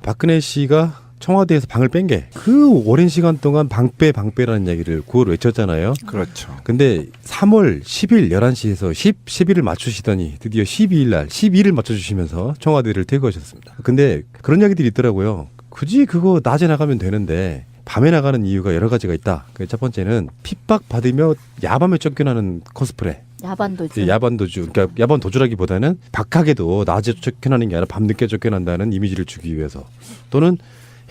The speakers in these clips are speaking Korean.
박근혜 씨가 청와대에서 방을 뺀 게 그 오랜 시간 동안 방빼라는 얘기를 구호를 외쳤잖아요. 그렇죠. 근데 3월 10일 11시에서 10일을 맞추시더니 드디어 12일 날 12일을 맞춰주시면서 청와대를 퇴거하셨습니다. 근데 그런 이야기들이 있더라고요. 굳이 그거 낮에 나가면 되는데 밤에 나가는 이유가 여러 가지가 있다. 첫 번째는 핍박받으며 야밤에 쫓겨나는 코스프레. 야반도주. 야반도주. 그러니까 야반도주라기보다는 박하게도 낮에 쫓겨나는 게 아니라 밤늦게 쫓겨난다는 이미지를 주기 위해서. 또는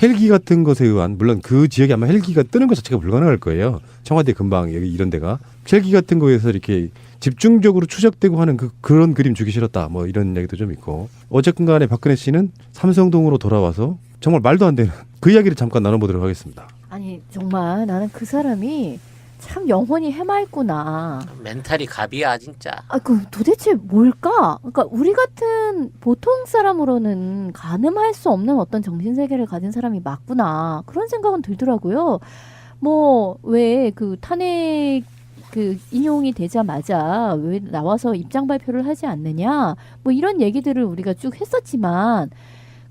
헬기 같은 것에 의한, 물론 그 지역에 아마 헬기가 뜨는 것 자체가 불가능할 거예요. 청와대 근방 여기 이런 데가 헬기 같은 거에서 이렇게 집중적으로 추적되고 하는 그런 그림 주기 싫었다. 뭐 이런 얘기도 좀 있고. 어쨌든 간에 박근혜 씨는 삼성동으로 돌아와서 정말 말도 안 되는 그 이야기를 잠깐 나눠보도록 하겠습니다. 아니 정말 나는 그 사람이 참 영혼이 해맑구나. 멘탈이 갑이야 진짜. 그 도대체 뭘까? 그러니까 우리 같은 보통 사람으로는 가늠할 수 없는 어떤 정신세계를 가진 사람이 맞구나. 그런 생각은 들더라고요. 뭐 왜 그 탄핵 그 인용이 되자마자 왜 나와서 입장 발표를 하지 않느냐? 뭐 이런 얘기들을 우리가 쭉 했었지만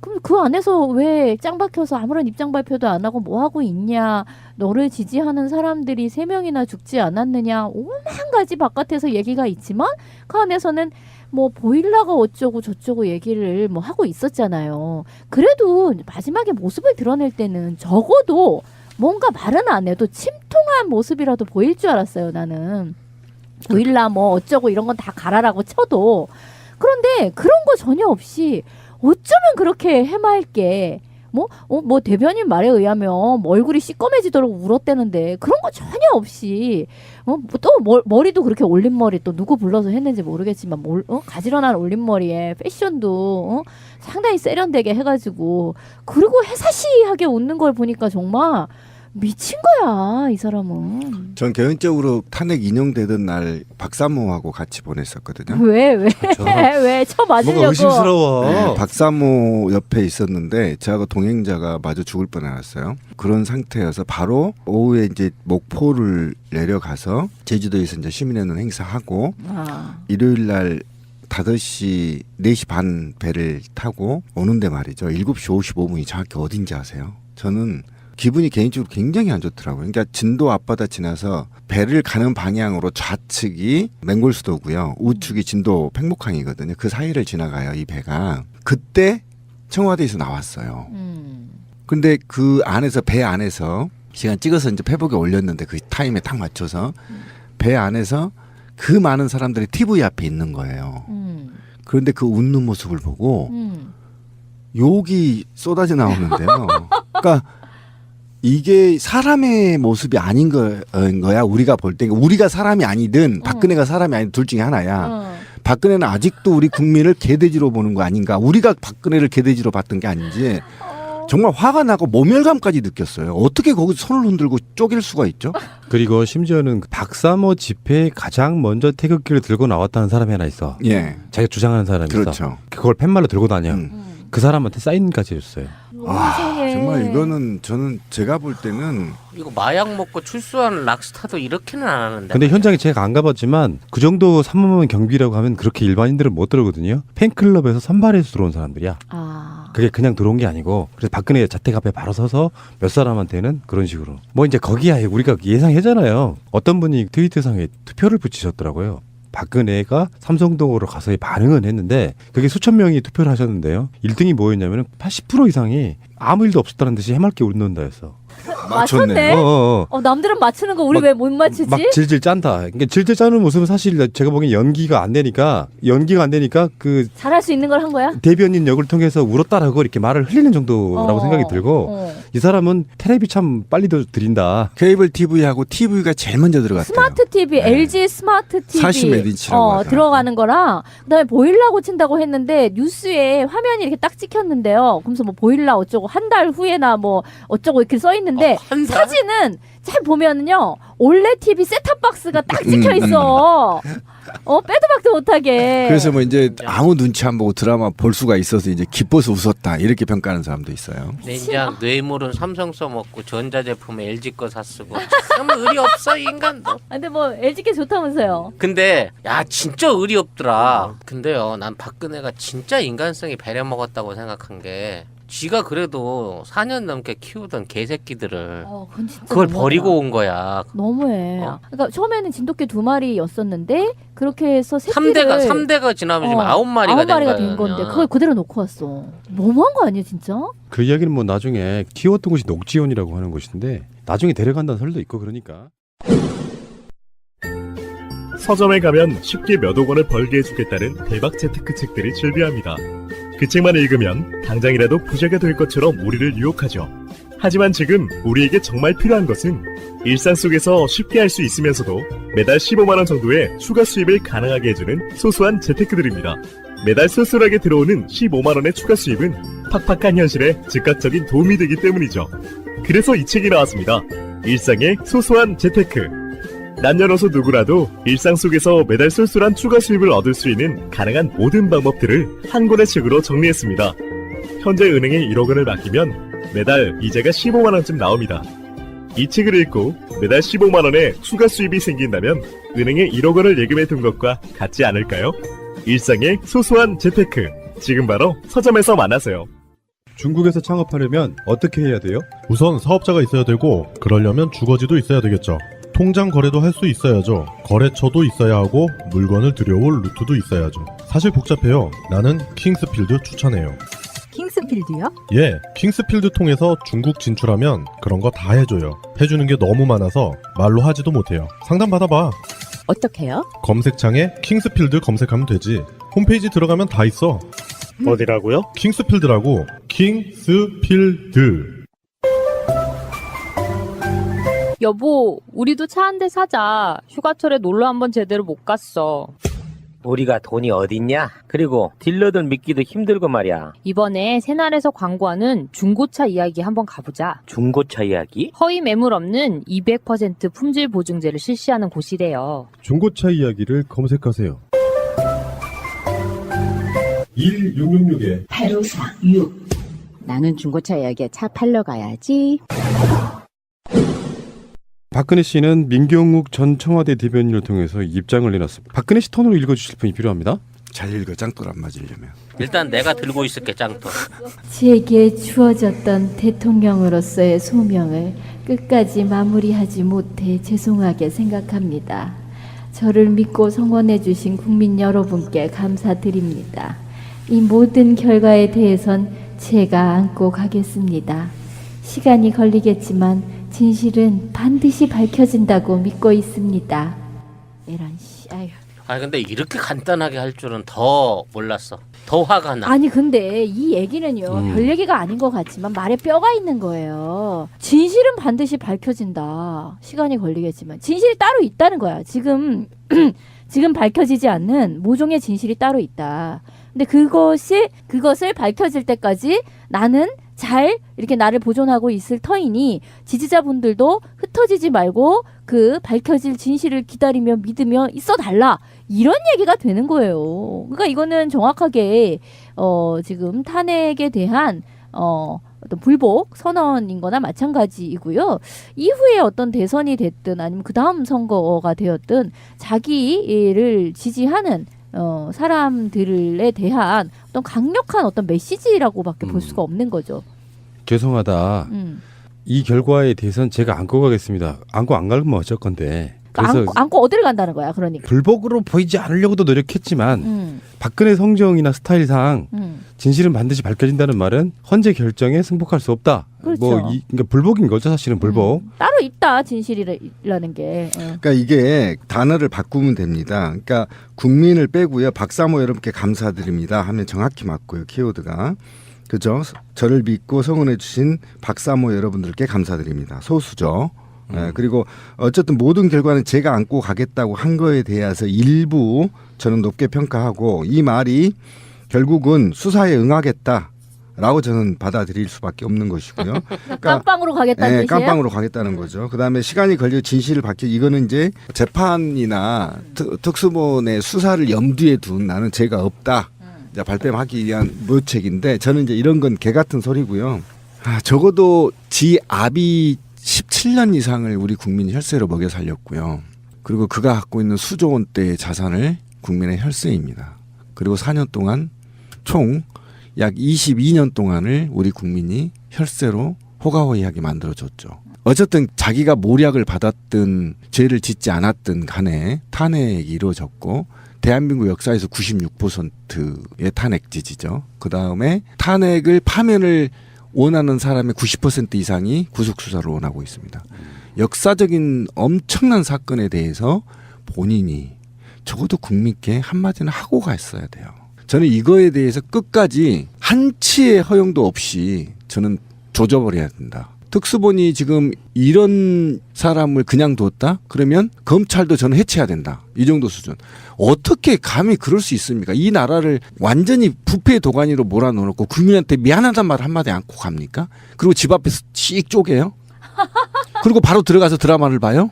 그럼 그 안에서 왜 짱 박혀서 아무런 입장 발표도 안 하고 뭐 하고 있냐? 너를 지지하는 사람들이 3명이나 죽지 않았느냐? 오만 가지 바깥에서 얘기가 있지만 그 안에서는 뭐 보일러가 어쩌고 저쩌고 얘기를 뭐 하고 있었잖아요. 그래도 마지막에 모습을 드러낼 때는 적어도 뭔가 말은 안 해도 침통한 모습이라도 보일 줄 알았어요, 나는. 보일러 뭐 어쩌고 이런 건 다 가라라고 쳐도. 그런데 그런 거 전혀 없이 어쩌면 그렇게 해맑게 뭐 대변인 말에 의하면 뭐 얼굴이 시꺼매지도록 울었대는데 그런 거 전혀 없이 또 머리도 그렇게 올림머리 또 누구 불러서 했는지 모르겠지만 가지런한 올림머리에 패션도 상당히 세련되게 해가지고 그리고 해사시하게 웃는 걸 보니까 정말 미친 거야 이 사람은. 전 개인적으로 탄핵 인용되던 날 박사모하고 같이 보냈었거든요. 왜 쳐맞으려고. 뭔가 의심스러워. 네, 박사모 옆에 있었는데 저하고 동행자가 마저 죽을 뻔했어요. 그런 상태여서 바로 오후에 이제 목포를 내려가서 제주도에서 이제 시민회원 행사하고 일요일 날 5시 4시 반 배를 타고 오는데 말이죠. 7시 55분이 정확히 어딘지 아세요? 저는 기분이 개인적으로 굉장히 안 좋더라고요. 그러니까 진도 앞바다 지나서 배를 가는 방향으로 좌측이 맹골수도고요. 우측이 진도 팽목항이거든요. 그 사이를 지나가요, 이 배가. 그때 청와대에서 나왔어요. 근데 그 안에서 배 안에서 시간 찍어서 이제 페북에 올렸는데 그 타임에 딱 맞춰서 배 안에서 그 많은 사람들이 TV 앞에 있는 거예요. 그런데 그 웃는 모습을 보고 욕이 쏟아져 나오는데요. 그러니까 이게 사람의 모습이 아닌 거야. 우리가 볼 때. 우리가 사람이 아니든 박근혜가 사람이 아니든 둘 중에 하나야. 박근혜는 아직도 우리 국민을 개돼지로 보는 거 아닌가. 우리가 박근혜를 개돼지로 봤던 게 아닌지 정말 화가 나고 모멸감까지 느꼈어요. 어떻게 거기서 손을 흔들고 쪼갤 수가 있죠? 그리고 심지어는 박사모 집회에 가장 먼저 태극기를 들고 나왔다는 사람이 하나 있어. 예. 자기가 주장하는 사람이 있어. 그렇죠. 그걸 팻말로 들고 다녀. 그 사람한테 사인까지 해줬어요. 정말 이거는 저는 제가 볼 때는 이거 마약 먹고 출소하는 락스타도 이렇게는 안 하는데. 근데 현장에 제가 안 가봤지만 그 정도 삼엄한 경비라고 하면 그렇게 일반인들은 못 들어거든요. 팬클럽에서 선발해서 들어온 사람들이야. 그게 그냥 들어온 게 아니고 그래서 박근혜 자택 앞에 바로 서서 몇 사람한테는 그런 식으로 뭐 이제 거기야 우리가 예상하잖아요. 어떤 분이 트위터상에 투표를 붙이셨더라고요. 박근혜가 삼성동으로 가서 반응은 했는데 그게 수천 명이 투표를 하셨는데요. 1등이 뭐였냐면 80% 이상이 아무 일도 없었다는 듯이 해맑게 웃는다 했어. 맞췄네. 남들은 맞추는 거 우리 왜 못 맞추지? 막 질질 짠다. 그러니까 질질 짜는 모습은 사실 제가 보기엔 연기가 안 되니까 그 잘할 수 있는 걸 한 거야? 대변인 역을 통해서 울었다라고 이렇게 말을 흘리는 정도라고 생각이 들고 이 사람은 텔레비 참 빨리 들인다. 케이블 TV하고 TV가 제일 먼저 들어갔대요. 스마트 TV, 네. LG 스마트 TV 40몇 인치라고 들어가는 거랑 그다음에 보일러 고친다고 했는데 뉴스에 화면이 이렇게 딱 찍혔는데요. 그러면서 뭐 보일러 어쩌고 한 달 후에나 뭐 어쩌고 이렇게 써 있는데 사진은 잘 보면은요 올레 TV 셋탑박스가 딱 찍혀 있어. 빼도 박도 못하게. 그래서 뭐 이제 아무 눈치 안 보고 드라마 볼 수가 있어서 이제 기뻐서 웃었다 이렇게 평가하는 사람도 있어요. 냉장 뇌물은 삼성 써먹고 전자제품 LG 거 샀쓰고 참 의리 없어 이 인간도. 근데 뭐 LG께 좋다면서요. 근데 야 진짜 의리 없더라. 근데요 난 박근혜가 진짜 인간성이 배려먹었다고 생각한 게 지가 그래도 4년 넘게 키우던 개새끼들을 그건 진짜 그걸 너무하다. 버리고 온 거야. 너무해. 어. 그러니까 처음에는 진돗개 2마리였었는데 그렇게 해서 새끼를 3대가 지나면 지금 9마리가 된 거야. 된 건데 그걸 그대로 놓고 왔어. 너무한 거 아니야 진짜? 그 이야기는 뭐 나중에 키웠던 곳이 녹지원이라고 하는 곳인데 나중에 데려간다는 설도 있고 그러니까. 서점에 가면 쉽게 몇 억 원을 벌게 해주겠다는 대박 재테크 책들이 즐비합니다. 그 책만 읽으면 당장이라도 부자가 될 것처럼 우리를 유혹하죠. 하지만 지금 우리에게 정말 필요한 것은 일상 속에서 쉽게 할 수 있으면서도 매달 15만 원 정도의 추가 수입을 가능하게 해주는 소소한 재테크들입니다. 매달 쏠쏠하게 들어오는 15만 원의 추가 수입은 팍팍한 현실에 즉각적인 도움이 되기 때문이죠. 그래서 이 책이 나왔습니다. 일상의 소소한 재테크. 남녀노소 누구라도 일상 속에서 매달 쏠쏠한 추가 수입을 얻을 수 있는 가능한 모든 방법들을 한 권의 책으로 정리했습니다. 현재 은행에 1억 원을 맡기면 매달 이자가 15만 원쯤 나옵니다. 이 책을 읽고 매달 15만 원의 추가 수입이 생긴다면 은행에 1억 원을 예금해 둔 것과 같지 않을까요? 일상의 소소한 재테크. 지금 바로 서점에서 만나세요. 중국에서 창업하려면 어떻게 해야 돼요? 우선 사업자가 있어야 되고 그러려면 주거지도 있어야 되겠죠. 통장 거래도 할 수 있어야죠. 거래처도 있어야 하고 물건을 들여올 루트도 있어야죠. 사실 복잡해요. 나는 킹스필드 추천해요. 킹스필드요? 예, 킹스필드 통해서 중국 진출하면 그런 거 다 해줘요. 해주는 게 너무 많아서 말로 하지도 못해요. 상담 받아봐. 어떻게요? 검색창에 킹스필드 검색하면 되지. 홈페이지 들어가면 다 있어. 어디라고요? 킹스필드라고. 킹스필드. 여보, 우리도 차 한 대 사자. 휴가철에 놀러 한번 제대로 못 갔어. 우리가 돈이 어딨냐? 그리고 딜러들 믿기도 힘들고 말이야. 이번에 새날에서 광고하는 중고차 이야기 한번 가보자. 중고차 이야기? 허위 매물 없는 200% 품질 보증제를 실시하는 곳이래요. 중고차 이야기를 검색하세요. 1666에 8546. 나는 중고차 이야기에 차 팔러 가야지. 박근혜 씨는 민경욱 전 청와대 대변인을 통해서 입장을 내놨습니다. 박근혜 씨 톤으로 읽어주실 분이 필요합니다. 잘 읽어 짱돌 안 맞으려면. 일단 내가 들고 있을게 짱돌. 제게 주어졌던 대통령으로서의 소명을 끝까지 마무리하지 못해 죄송하게 생각합니다. 저를 믿고 성원해 주신 국민 여러분께 감사드립니다. 이 모든 결과에 대해선 제가 안고 가겠습니다. 시간이 걸리겠지만 진실은 반드시 밝혀진다고 믿고 있습니다. 이런 씨, 아유. 아 근데 이렇게 간단하게 할 줄은 더 몰랐어. 더 화가 나. 아니 근데 이 얘기는요 별 얘기가 아닌 것 같지만 말에 뼈가 있는 거예요. 진실은 반드시 밝혀진다. 시간이 걸리겠지만 진실이 따로 있다는 거야. 지금 밝혀지지 않는 모종의 진실이 따로 있다. 근데 그것을 밝혀질 때까지 나는 잘 이렇게 나를 보존하고 있을 터이니 지지자분들도 흩어지지 말고 그 밝혀질 진실을 기다리며 믿으며 있어 달라. 이런 얘기가 되는 거예요. 그러니까 이거는 정확하게 지금 탄핵에 대한 어떤 불복 선언인 거나 마찬가지이고요. 이후에 어떤 대선이 됐든 아니면 그 다음 선거가 되었든 자기를 지지하는 사람들에 대한 어떤 강력한 어떤 메시지라고밖에 볼 수가 없는 거죠. 죄송하다. 이 결과에 대해서는 제가 안고 가겠습니다. 안고 안 가면 어쩔 건데. 그래서 안고 어디를 간다는 거야, 그러니까. 불복으로 보이지 않으려고도 노력했지만 박근혜 성정이나 스타일상 진실은 반드시 밝혀진다는 말은 헌재 결정에 승복할 수 없다. 그렇죠. 그러니까 불복인 거죠, 사실은 불복. 따로 있다, 진실이라는 게. 그러니까 이게 단어를 바꾸면 됩니다. 그러니까 국민을 빼고요. 박사모 여러분께 감사드립니다 하면 정확히 맞고요. 키워드가. 그죠? 저를 믿고 성원해 주신 박사모 여러분들께 감사드립니다. 소수죠. 그리고 어쨌든 모든 결과는 제가 안고 가겠다고 한 거에 대해서 일부 저는 높게 평가하고 이 말이 결국은 수사에 응하겠다라고 저는 받아들일 수밖에 없는 것이고요. 그러니까 깜빵으로 가겠다는 뜻이에요? 깜빵으로 가겠다는 거죠. 그다음에 시간이 걸려 진실을 밝혀 이거는 이제 재판이나 특수본의 수사를 염두에 둔 나는 죄가 없다. 이제 발뺌하기 위한 묘책인데 저는 이제 이런 건 개 같은 소리고요. 적어도 지 압이 17년 이상을 우리 국민 혈세로 먹여 살렸고요. 그리고 그가 갖고 있는 수조 원대의 자산을 국민의 혈세입니다. 그리고 4년 동안 총 약 22년 동안을 우리 국민이 혈세로 호가호위하게 만들어줬죠. 어쨌든 자기가 모략을 받았든 죄를 짓지 않았든 간에 탄핵이 이루어졌고 대한민국 역사에서 96%의 탄핵 지지죠. 그다음에 탄핵을 파면을 원하는 사람의 90% 이상이 구속수사를 원하고 있습니다. 역사적인 엄청난 사건에 대해서 본인이 적어도 국민께 한마디는 하고 갔어야 돼요. 저는 이거에 대해서 끝까지 한치의 허용도 없이 저는 조져버려야 된다. 특수본이 지금 이런 사람을 그냥 뒀다? 그러면 검찰도 저는 해체해야 된다. 이 정도 수준. 어떻게 감히 그럴 수 있습니까? 이 나라를 완전히 부패 도가니로 몰아넣어놓고 국민한테 미안하단 말 한마디 않고 갑니까? 그리고 집 앞에서 씩 쪼개요? 그리고 바로 들어가서 드라마를 봐요?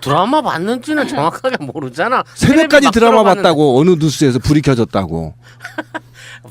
드라마 봤는지는 정확하게 모르잖아. 새벽까지 막 드라마 들어봤는데 봤다고 어느 뉴스에서 불이 켜졌다고.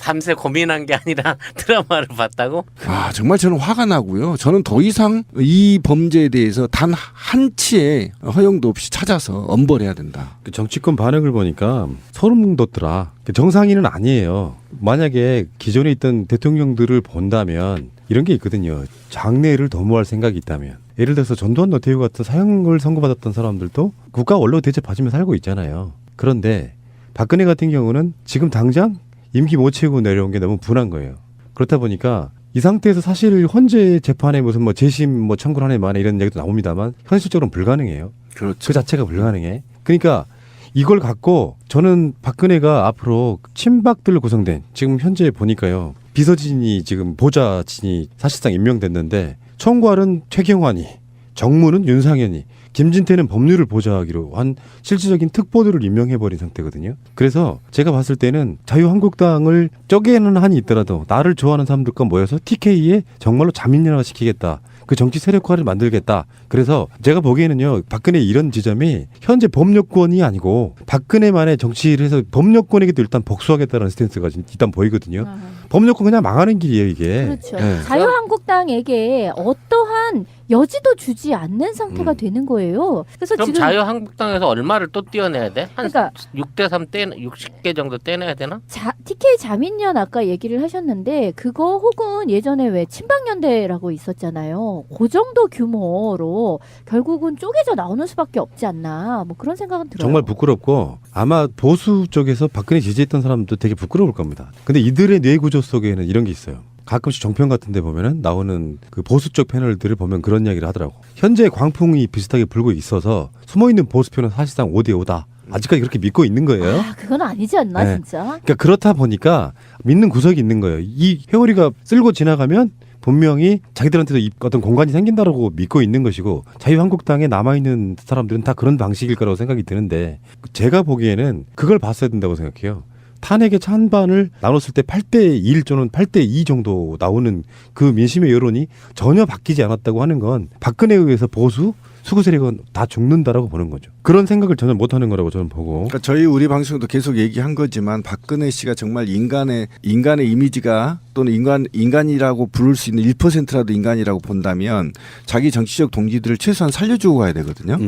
밤새 고민한 게 아니라 드라마를 봤다고? 아 정말 저는 화가 나고요. 저는 더 이상 이 범죄에 대해서 단 한치의 허용도 없이 찾아서 엄벌해야 된다. 그 정치권 반응을 보니까 소름 돋더라. 정상인은 아니에요. 만약에 기존에 있던 대통령들을 본다면 이런 게 있거든요. 장래를 도모할 생각이 있다면. 예를 들어서 전두환 노태우 같은 사형을 선고받았던 사람들도 국가 원로 대접받으며 살고 있잖아요. 그런데 박근혜 같은 경우는 지금 당장 임기 못 채우고 내려온 게 너무 분한 거예요. 그렇다 보니까 이 상태에서 사실 헌재 재판에 무슨 뭐 재심 뭐 청구를 하네 마네 이런 얘기도 나옵니다만 현실적으로는 불가능해요. 그렇죠. 그 자체가 불가능해. 그러니까 이걸 갖고 저는 박근혜가 앞으로 친박들로 구성된 지금 현재 보니까요. 비서진이 지금 보좌진이 사실상 임명됐는데 총괄은 최경환이, 정무는 윤상현이, 김진태는 법률을 보좌하기로 한 실질적인 특보들을 임명해버린 상태거든요. 그래서 제가 봤을 때는 자유한국당을 쪼개는 한이 있더라도 나를 좋아하는 사람들과 모여서 TK에 정말로 자민련화 시키겠다. 그 정치 세력화를 만들겠다. 그래서 제가 보기에는요. 박근혜 이런 지점이 현재 법률권이 아니고 박근혜만의 정치를 해서 법률권에게도 일단 복수하겠다는 스탠스가 일단 보이거든요. 법률권 그냥 망하는 길이에요 이게. 그렇죠. 네. 자유한국당에게 어떠한 여지도 주지 않는 상태가 되는 거예요. 그래서 그럼 지금 자유한국당에서 얼마를 또 떼어내야 돼? 한 그러니까 6대3 60개 정도 떼내야 되나? TK 자민련 아까 얘기를 하셨는데 그거 혹은 예전에 왜 친박연대라고 있었잖아요. 그 정도 규모로 결국은 쪼개져 나오는 수밖에 없지 않나 뭐 그런 생각은 들어요. 정말 부끄럽고 아마 보수 쪽에서 박근혜 지지했던 사람도 되게 부끄러울 겁니다. 근데 이들의 뇌구조 속에는 이런 게 있어요. 가끔씩 종편 같은 데 보면은 나오는 그 보수 쪽 패널들을 보면 그런 이야기를 하더라고. 현재 광풍이 비슷하게 불고 있어서 숨어있는 보수표는 사실상 5대5다. 아직까지 그렇게 믿고 있는 거예요. 아, 그건 아니지 않나 네. 진짜. 그러니까 그렇다 보니까 믿는 구석이 있는 거예요. 이 회오리가 쓸고 지나가면 분명히 자기들한테도 어떤 공간이 생긴다라고 믿고 있는 것이고 자유한국당에 남아있는 사람들은 다 그런 방식일 거라고 생각이 드는데 제가 보기에는 그걸 봤어야 된다고 생각해요. 탄핵의 찬반을 나눴을 때 8대1 또는 8대2 정도 나오는 그 민심의 여론이 전혀 바뀌지 않았다고 하는 건 박근혜에 의해서 보수, 수구 세력은 다 죽는다라고 보는 거죠. 그런 생각을 전혀 못하는 거라고 저는 보고. 그러니까 우리 방송도 계속 얘기한 거지만 박근혜 씨가 정말 인간의 이미지가 또는 인간이라고 부를 수 있는 1%라도 인간이라고 본다면 자기 정치적 동기들을 최소한 살려주고 가야 되거든요.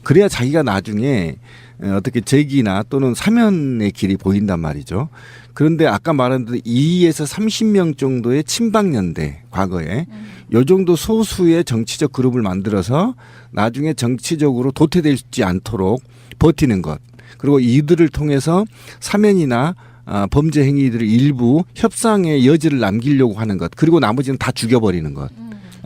그래야 자기가 나중에 어떻게 재기나 또는 사면의 길이 보인단 말이죠. 그런데 아까 말한 대로 2에서 30명 정도의 친박연대 과거에 요 정도 소수의 정치적 그룹을 만들어서 나중에 정치적으로 도태되지 않도록 버티는 것. 그리고 이들을 통해서 사면이나 범죄 행위들을 일부 협상의 여지를 남기려고 하는 것. 그리고 나머지는 다 죽여버리는 것.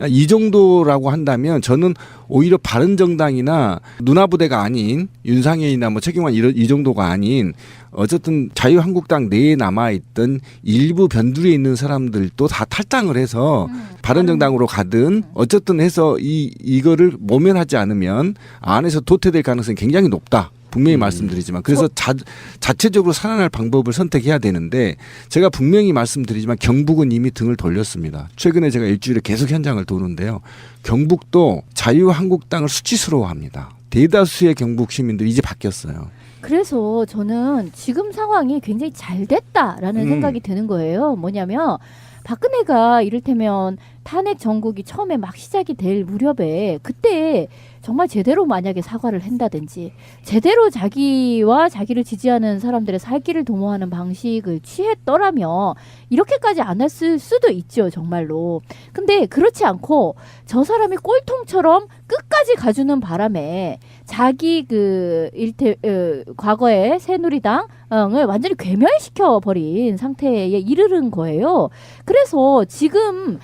이 정도라고 한다면 저는 오히려 바른정당이나 누나부대가 아닌 윤상현이나 뭐 최경환 이 정도가 아닌 어쨌든 자유한국당 내에 남아있던 일부 변두리에 있는 사람들도 다 탈당을 해서 바른정당으로 가든 어쨌든 해서 이거를 모면하지 않으면 안에서 도태될 가능성이 굉장히 높다. 분명히 말씀드리지만 그래서 자체적으로 살아날 방법을 선택해야 되는데 제가 분명히 말씀드리지만 경북은 이미 등을 돌렸습니다. 최근에 제가 일주일에 계속 현장을 도는데요. 경북도 자유한국당을 수치스러워합니다. 대다수의 경북 시민들이 이제 바뀌었어요. 그래서 저는 지금 상황이 굉장히 잘 됐다라는 생각이 드는 거예요. 뭐냐면 박근혜가 이를테면 탄핵 정국이 처음에 막 시작이 될 무렵에 그때 정말 제대로 만약에 사과를 한다든지 제대로 자기와 자기를 지지하는 사람들의 살 길을 도모하는 방식을 취했더라면 이렇게까지 안 했을 수도 있죠, 정말로. 근데 그렇지 않고 저 사람이 꼴통처럼 끝까지 가주는 바람에 자기 과거의 새누리당을 완전히 괴멸시켜 버린 상태에 이르른 거예요. 그래서 지금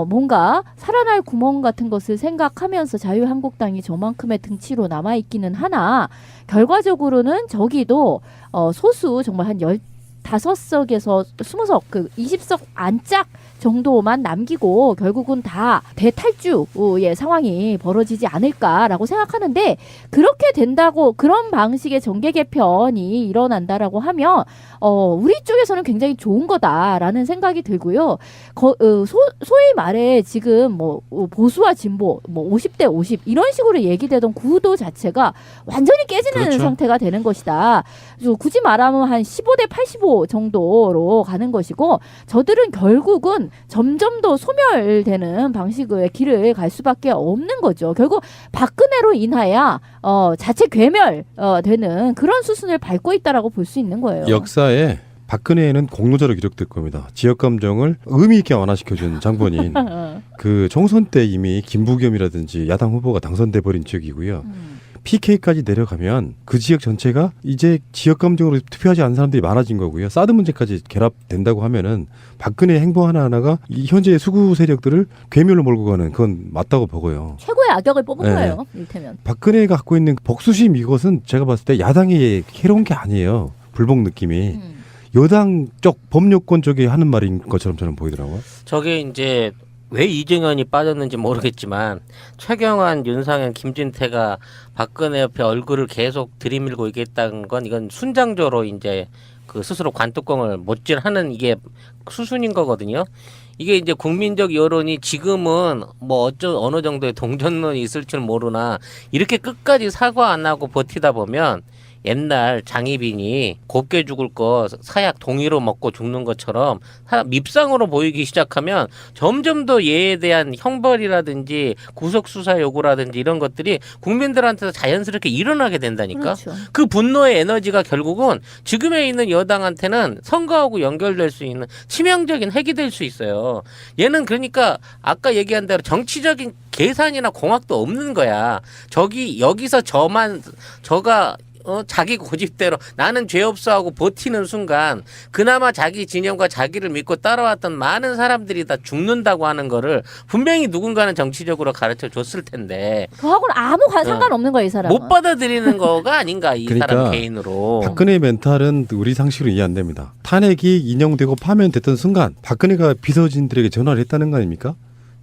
뭔가 살아날 구멍 같은 것을 생각하면서 자유한국당이 저만큼의 등치로 남아있기는 하나 결과적으로는 저기도 소수 정말 한 15석에서 20석 20석 안짝 정도만 남기고 결국은 다 대탈주의 상황이 벌어지지 않을까라고 생각하는데 그렇게 된다고 그런 방식의 정계 개편이 일어난다라고 하면 우리 쪽에서는 굉장히 좋은 거다라는 생각이 들고요. 소위 말해 지금 뭐 보수와 진보 뭐 50대 50 이런 식으로 얘기되던 구도 자체가 완전히 깨지는 그렇죠. 상태가 되는 것이다. 굳이 말하면 한 15대 85 정도로 가는 것이고 저들은 결국은 점점 더 소멸되는 방식의 길을 갈 수밖에 없는 거죠. 결국 박근혜로 인하여 자체 괴멸되는 그런 수순을 밟고 있다라고 볼 수 있는 거예요. 역사에 박근혜는 공로자로 기록될 겁니다. 지역 감정을 의미 있게 완화시켜준 장본인. 그 총선 때 이미 김부겸이라든지 야당 후보가 당선돼 버린 지역이고요. PK까지 내려가면 그 지역 전체가 이제 지역 감정으로 투표하지 않는 사람들이 많아진 거고요. 사드 문제까지 결합된다고 하면은 박근혜 행보 하나하나가 이 현재의 수구 세력들을 괴멸로 몰고 가는 그건 맞다고 보고요. 최고의 악역을 뽑은 네. 거예요. 이를테면. 박근혜가 갖고 있는 복수심 이것은 제가 봤을 때 야당이 해로운 게 아니에요. 불복 느낌이. 여당 쪽 법률권 쪽에 하는 말인 것처럼 저는 보이더라고요. 저게 이제 왜 이정현이 빠졌는지 모르겠지만 최경환, 윤상현, 김진태가 박근혜 옆에 얼굴을 계속 들이밀고 있겠다는 건 이건 순장조로 이제 그 스스로 관뚜껑을 못질하는 이게 수순인 거거든요. 이게 이제 국민적 여론이 지금은 뭐 어느 정도의 동전론이 있을지는 모르나 이렇게 끝까지 사과 안 하고 버티다 보면 옛날 장희빈이 곱게 죽을 거 사약 동의로 먹고 죽는 것처럼 밉상으로 보이기 시작하면 점점 더 얘에 대한 형벌이라든지 구속수사 요구라든지 이런 것들이 국민들한테서 자연스럽게 일어나게 된다니까. 그렇죠. 그 분노의 에너지가 결국은 지금에 있는 여당한테는 선거하고 연결될 수 있는 치명적인 핵이 될 수 있어요. 얘는 그러니까 아까 얘기한 대로 정치적인 계산이나 공학도 없는 거야. 여기서 저가 자기 고집대로 나는 죄 없어 하고 버티는 순간 그나마 자기 진영과 자기를 믿고 따라왔던 많은 사람들이 다 죽는다고 하는 거를 분명히 누군가는 정치적으로 가르쳐 줬을 텐데 그하고는 아무 상관없는 거예요, 이 사람은. 못 받아들이는 거가 아닌가 이 그러니까 사람 개인으로. 박근혜의 멘탈은 우리 상식으로 이해 안 됩니다. 탄핵이 인용되고 파면됐던 순간 박근혜가 비서진들에게 전화를 했다는 거 아닙니까?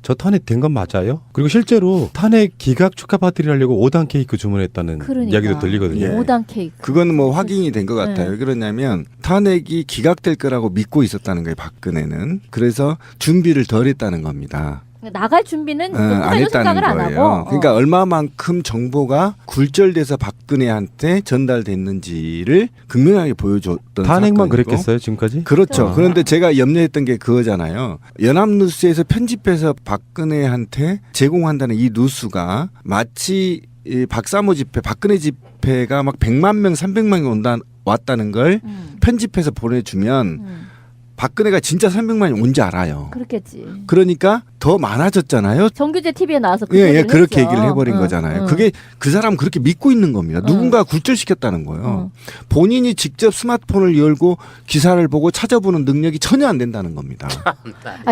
저 탄핵 된 건 맞아요? 그리고 실제로 탄핵 기각 축하 파티를 하려고 5단 케이크 주문했다는 이야기도 들리거든요. 예. 5단 케이크. 그건 뭐 확인이 된 것 같아요. 네. 왜 그러냐면 탄핵이 기각될 거라고 믿고 있었다는 거예요, 박근혜는. 그래서 준비를 덜 했다는 겁니다. 나갈 준비는 안 했다는 생각을 안 거예요. 하고. 그러니까 얼마만큼 정보가 굴절돼서 박근혜한테 전달됐는지를 극명하게 보여줬던 탄핵만 사건이고. 그랬겠어요 지금까지? 그렇죠. 그런데 제가 염려했던 게 그거잖아요. 연합뉴스에서 편집해서 박근혜한테 제공한다는 이 뉴스가 마치 이 박사모 집회, 박근혜 집회가 막 100만 명, 300만 명 왔다는 걸 편집해서 보내주면 박근혜가 진짜 300만이 온지 알아요. 그렇겠지. 그러니까 더 많아졌잖아요. 정규제 TV에 나와서 그 예, 얘기를 그렇게 했죠. 얘기를 해버린 거잖아요. 그게 그 사람 그렇게 믿고 있는 겁니다. 누군가 굴절시켰다는 거예요. 본인이 직접 스마트폰을 열고 기사를 보고 찾아보는 능력이 전혀 안 된다는 겁니다.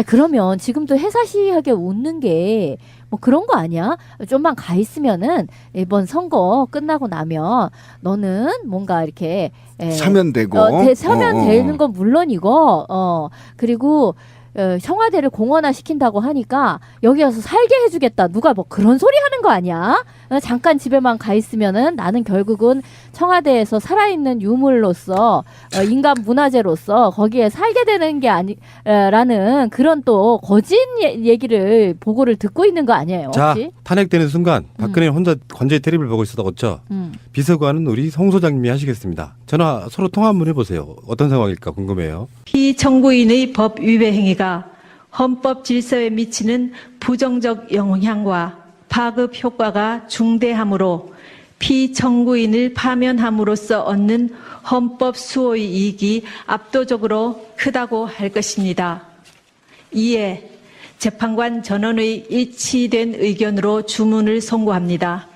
그러면 지금도 해사시하게 웃는 게 뭐 그런 거 아니야? 좀만 가 있으면은 이번 선거 끝나고 나면 너는 뭔가 이렇게 사면되고 사면되는 건 물론이고 그리고 청와대를 공원화 시킨다고 하니까 여기 와서 살게 해주겠다. 누가 뭐 그런 소리 하는 거 아니야? 잠깐 집에만 가 있으면은 나는 결국은 청와대에서 살아있는 유물로서 인간 문화재로서 거기에 살게 되는 게 아니라는 그런 또 거짓 얘기를 보고를 듣고 있는 거 아니에요? 자, 혹시? 탄핵되는 순간 박근혜 혼자 관저에 테레비를 보고 있었다고 했죠. 비서관은 우리 송 소장님이 하시겠습니다. 전화 서로 통화 한번 해보세요. 어떤 상황일까 궁금해요. 피청구인의 법 위배 행위가 헌법 질서에 미치는 부정적 영향과 파급 효과가 중대하므로 피청구인을 파면함으로써 얻는 헌법 수호의 이익이 압도적으로 크다고 할 것입니다. 이에 재판관 전원의 일치된 의견으로 주문을 선고합니다.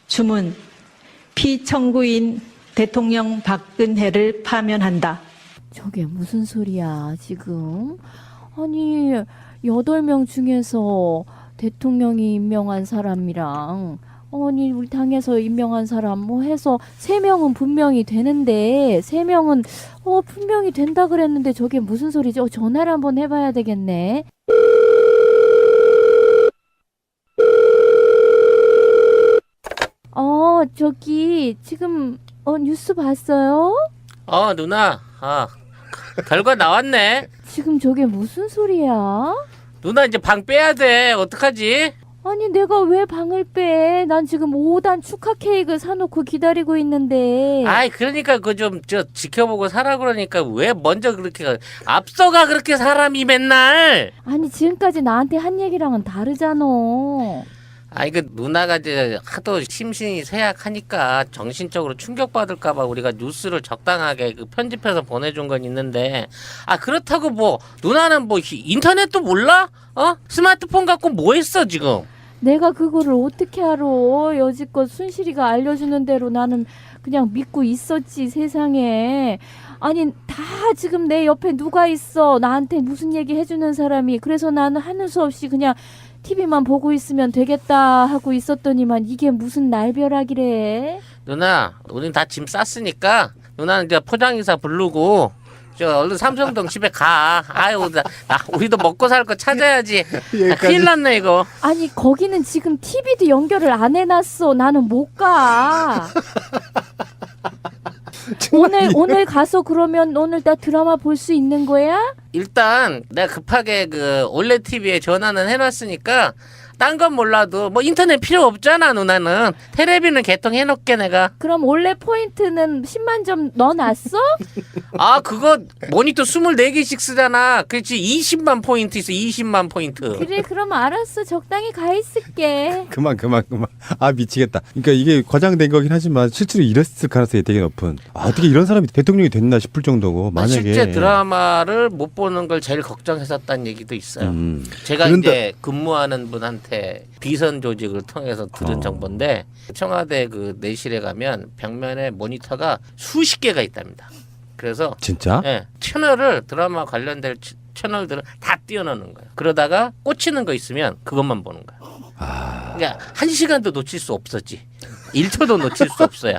주문, 피청구인 대통령 박근혜를 파면한다. 저게 무슨 소리야 지금? 아니 8명 중에서 대통령이 임명한 사람이랑 아니 우리 당에서 임명한 사람 뭐 해서 3명은 분명히 되는데 3명은 분명히 된다 그랬는데 저게 무슨 소리지? 전화를 한번 해봐야 되겠네. 저기 지금 뉴스 봤어요? 누나. 결과 나왔네. 지금 저게 무슨 소리야? 누나 이제 방 빼야 돼. 어떡하지? 아니 내가 왜 방을 빼? 난 지금 5단 축하 케이크 사놓고 기다리고 있는데. 아이 그러니까 그 좀 지켜보고 사라 그러니까 왜 먼저 그렇게 앞서가 그렇게 사람이 맨날. 아니 지금까지 나한테 한 얘기랑은 다르잖아. 그 누나가 이제 하도 심신이 쇠약하니까 정신적으로 충격받을까봐 우리가 뉴스를 적당하게 그 편집해서 보내준 건 있는데 그렇다고 뭐 누나는 뭐 인터넷도 몰라? 스마트폰 갖고 뭐 했어 지금? 내가 그거를 어떻게 알아? 여지껏 순실이가 알려주는 대로 나는 그냥 믿고 있었지 세상에. 아니 다 지금 내 옆에 누가 있어? 나한테 무슨 얘기 해주는 사람이. 그래서 나는 하는 수 없이 그냥 TV만 보고 있으면 되겠다 하고 있었더니만 이게 무슨 날벼락이래. 누나 우린 다 짐 쌌으니까 누나는 이제 포장이사 부르고 얼른 삼성동 집에 가. 우리도 먹고 살 거 찾아야지. 큰일 났네 이거. 아니 거기는 지금 TV도 연결을 안 해놨어. 나는 못 가. 오늘 가서 그러면 오늘 나 드라마 볼 수 있는 거야? 일단 내가 급하게 그 올레 TV에 전화는 해놨으니까 딴 건 몰라도 뭐 인터넷 필요 없잖아 누나는. 테레비는 개통해놓게 내가. 그럼 원래 포인트는 10만 점 넣어놨어? 그거 모니터 24개씩 쓰잖아. 그렇지 20만 포인트 있어. 20만 포인트. 그래 그럼 알았어. 적당히 가 있을게. 그만. 미치겠다. 그러니까 이게 과장된 거긴 하지만 실제로 이랬을 가능성이 되게 높은. 어떻게 이런 사람이 대통령이 됐나 싶을 정도고 만약에 실제 드라마를 못 보는 걸 제일 걱정했었다는 얘기도 있어요. 제가 그런데- 이제 근무하는 분한테 비선 조직을 통해서 들은 정보인데 청와대 그 내실에 가면 벽면에 모니터가 수십 개가 있답니다. 그래서 진짜? 채널을 드라마 관련된 채널들을 다 띄워놓는 거예요. 그러다가 꽂히는 거 있으면 그것만 보는 거야. 그러니까 1시간도 놓칠 수 없었지. 1초도 놓칠 수 없어요.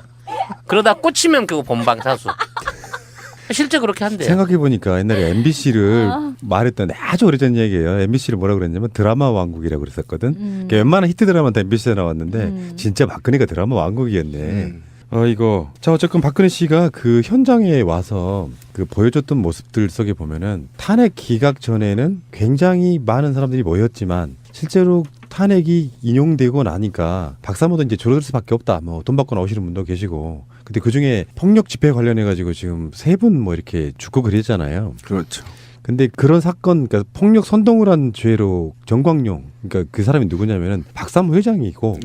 그러다 꽂히면 그거 본방사수. 실제 그렇게 한대요. 생각해보니까 옛날에 MBC를 말했던 아주 오래전 얘기예요. MBC를 뭐라 그랬냐면 드라마 왕국이라고 그랬었거든. 그러니까 웬만한 히트 드라마는 다 MBC에 나왔는데 진짜 박근혜가 드라마 왕국이었네. 이거 자 어쨌건 박근혜 씨가 그 현장에 와서 그 보여줬던 모습들 속에 보면은 탄핵 기각 전에는 굉장히 많은 사람들이 모였지만 실제로 탄핵이 인용되고 나니까 박사모도 이제 줄어들 수밖에 없다. 뭐 돈 받고 나오시는 분도 계시고. 근데 그 중에 폭력 집회 관련해 가지고 지금 3분 뭐 이렇게 죽고 그랬잖아요. 그렇죠. 근데 그런 사건, 그러니까 폭력 선동을 한 죄로 정광용, 그러니까 그 사람이 누구냐면은 박사모 회장이고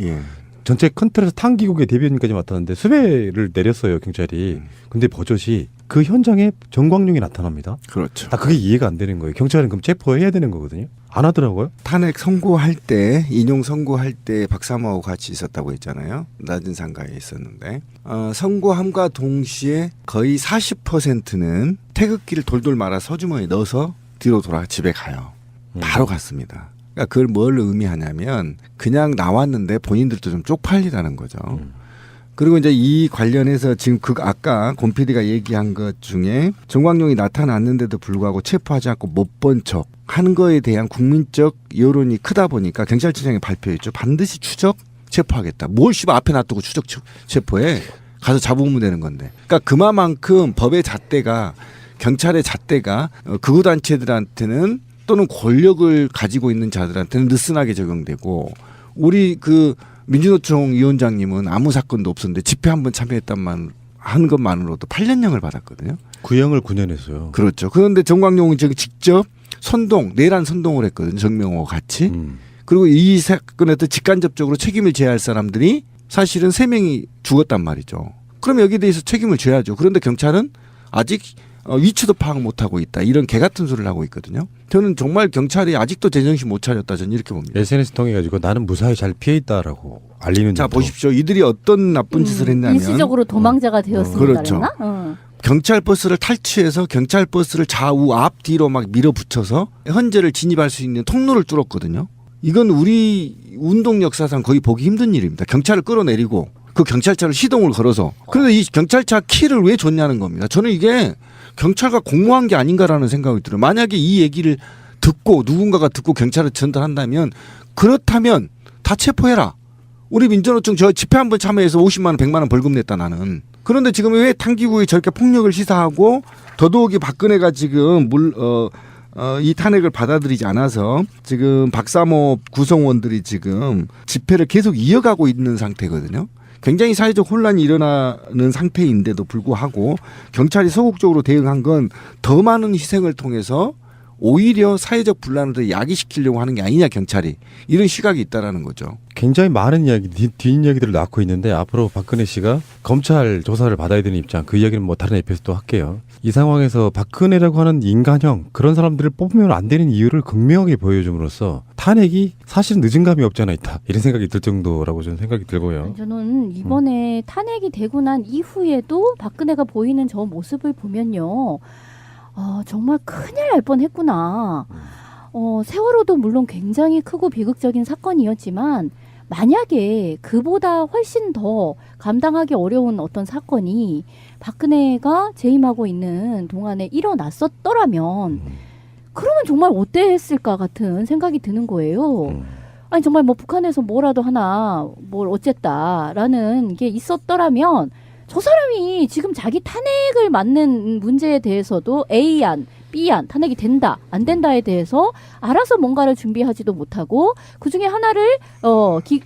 전체 컨트롤에서 탄기국의 대변인까지 맡았는데 수배를 내렸어요 경찰이. 근데 버젓이 그 현장에 정광용이 나타납니다. 그렇죠. 그게 이해가 안 되는 거예요. 경찰은 그럼 체포해야 되는 거거든요. 안 하더라고요. 탄핵 선고할 때 인용 선고할 때 박사모하고 같이 있었다고 했잖아요. 낮은 상가에 있었는데 선고함과 동시에 거의 40%는 태극기를 돌돌 말아 서주머니에 넣어서 뒤로 돌아 집에 가요. 바로 갔습니다. 그러니까 그걸 뭘 의미하냐면 그냥 나왔는데 본인들도 좀 쪽팔리다는 거죠. 그리고 이제 이 관련해서 지금 아까 권 PD가 얘기한 것 중에 정광용이 나타났는데도 불구하고 체포하지 않고 못 본 척 하는 거에 대한 국민적 여론이 크다 보니까 경찰청장이 발표했죠. 반드시 추적 체포하겠다. 뭘 씨발 앞에 놔두고 추적 체포해. 가서 잡으면 되는 건데. 그러니까 그만큼 법의 잣대가 경찰의 잣대가 극우단체들한테는 또는 권력을 가지고 있는 자들한테는 느슨하게 적용되고 우리 그 민주노총 위원장님은 아무 사건도 없었는데 집회 한번 참여했단 한 것만으로도 8년형을 받았거든요. 구형을 9년 했어요. 그렇죠. 그런데 정광용은 직접 내란 선동을 했거든요. 정명호 같이. 그리고 이 사건에 직간접적으로 책임을 져야 할 사람들이 사실은 3명이 죽었단 말이죠. 그럼 여기에 대해서 책임을 져야죠. 그런데 경찰은 아직 위치도 파악 못하고 있다. 이런 개 같은 소리를 하고 있거든요. 저는 정말 경찰이 아직도 제정신 못 차렸다. 저는 이렇게 봅니다. SNS 통해 가지고 나는 무사히 잘 피해 있다라고 알리는. 자 보십시오. 이들이 어떤 나쁜 짓을 했냐면 일시적으로 도망자가 되었으니까 그렇죠. 그랬나? 경찰 버스를 탈취해서 경찰 버스를 좌우 앞 뒤로 막 밀어붙여서 현재를 진입할 수 있는 통로를 뚫었거든요. 이건 우리 운동 역사상 거의 보기 힘든 일입니다. 경찰을 끌어내리고 그 경찰차를 시동을 걸어서. 그런데 이 경찰차 키를 왜 줬냐는 겁니다. 저는 이게 경찰과 공모한 게 아닌가라는 생각이 들어요. 만약에 이 얘기를 듣고 누군가가 듣고 경찰에 전달한다면 그렇다면 다 체포해라. 우리 민주노총 저 집회 한번 참여해서 50만 원 100만 원 벌금 냈다 나는. 그런데 지금 왜 탕기국이 저렇게 폭력을 시사하고 더더욱이 박근혜가 지금 이 탄핵을 받아들이지 않아서 지금 박사모 구성원들이 지금 집회를 계속 이어가고 있는 상태거든요. 굉장히 사회적 혼란이 일어나는 상태인데도 불구하고 경찰이 소극적으로 대응한 건 더 많은 희생을 통해서 오히려 사회적 분란을 더 야기시키려고 하는 게 아니냐 경찰이. 이런 시각이 있다라는 거죠. 굉장히 많은 이야기, 뒷이야기들을 낳고 있는데 앞으로 박근혜 씨가 검찰 조사를 받아야 되는 입장, 그 이야기는 뭐 다른 에피소드 할게요. 이 상황에서 박근혜라고 하는 인간형 그런 사람들을 뽑으면 안 되는 이유를 극명하게 보여줌으로써 탄핵이 사실 늦은 감이 없지 않아 있다. 이런 생각이 들 정도라고 저는 생각이 들고요. 저는 이번에 탄핵이 되고 난 이후에도 박근혜가 보이는 저 모습을 보면요. 정말 큰일 날 뻔했구나. 세월호도 물론 굉장히 크고 비극적인 사건이었지만 만약에 그보다 훨씬 더 감당하기 어려운 어떤 사건이 박근혜가 재임하고 있는 동안에 일어났었더라면 그러면 정말 어땠을까 같은 생각이 드는 거예요. 아니 정말 뭐 북한에서 뭐라도 하나 뭘 어쨌다라는 게 있었더라면 저 사람이 지금 자기 탄핵을 맞는 문제에 대해서도 A안, B안 탄핵이 된다, 안 된다에 대해서 알아서 뭔가를 준비하지도 못하고 그중에 하나를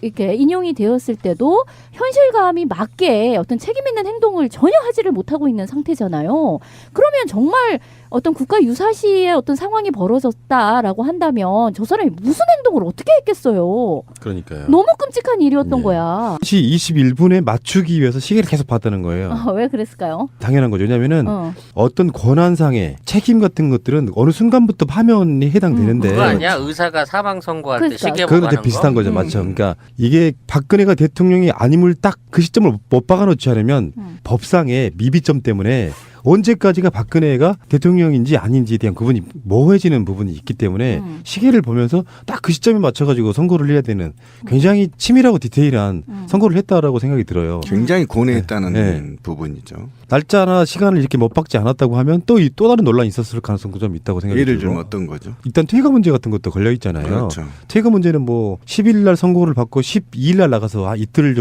이렇게 인용이 되었을 때도 현실감이 맞게 어떤 책임 있는 행동을 전혀 하지를 못하고 있는 상태잖아요. 그러면 정말 어떤 국가 유사시의 어떤 상황이 벌어졌다라고 한다면 저 사람이 무슨 행동을 어떻게 했겠어요. 그러니까요. 너무 끔찍한 일이었던 거야. 21분에 맞추기 위해서 시계를 계속 봤다는 거예요. 왜 그랬을까요? 당연한 거죠. 왜냐하면은 어떤 권한상의 책임 같은 것들은 어느 순간부터 파면이 해당되는데 그거 아니야? 의사가 사망 선고할 때 그러니까. 시계 보고 그건 하는 이제 비슷한 거? 거죠. 맞죠. 그러니까 이게 박근혜가 대통령이 아님을 딱 그 시점을 못 박아놓지 않으면 법상의 미비점 때문에 언제까지가 박근혜가 대통령인지 아닌지에 대한 구분이 모호해지는 부분이 있기 때문에 시계를 보면서 딱 그 시점에 맞춰가지고 선고를 해야 되는 굉장히 치밀하고 디테일한 선고를 했다라고 생각이 들어요. 굉장히 고뇌했다는 네. 부분이죠. 날짜나 시간을 이렇게 못 박지 않았다고 하면 또 다른 논란이 있었을 가능성도 좀 있다고 생각이 예를 들고. 들면 어떤 거죠? 일단 퇴거 문제 같은 것도 걸려 있잖아요. 그렇죠. 퇴거 문제는 뭐 10일 날 선고를 받고 12일 날 나가서 이틀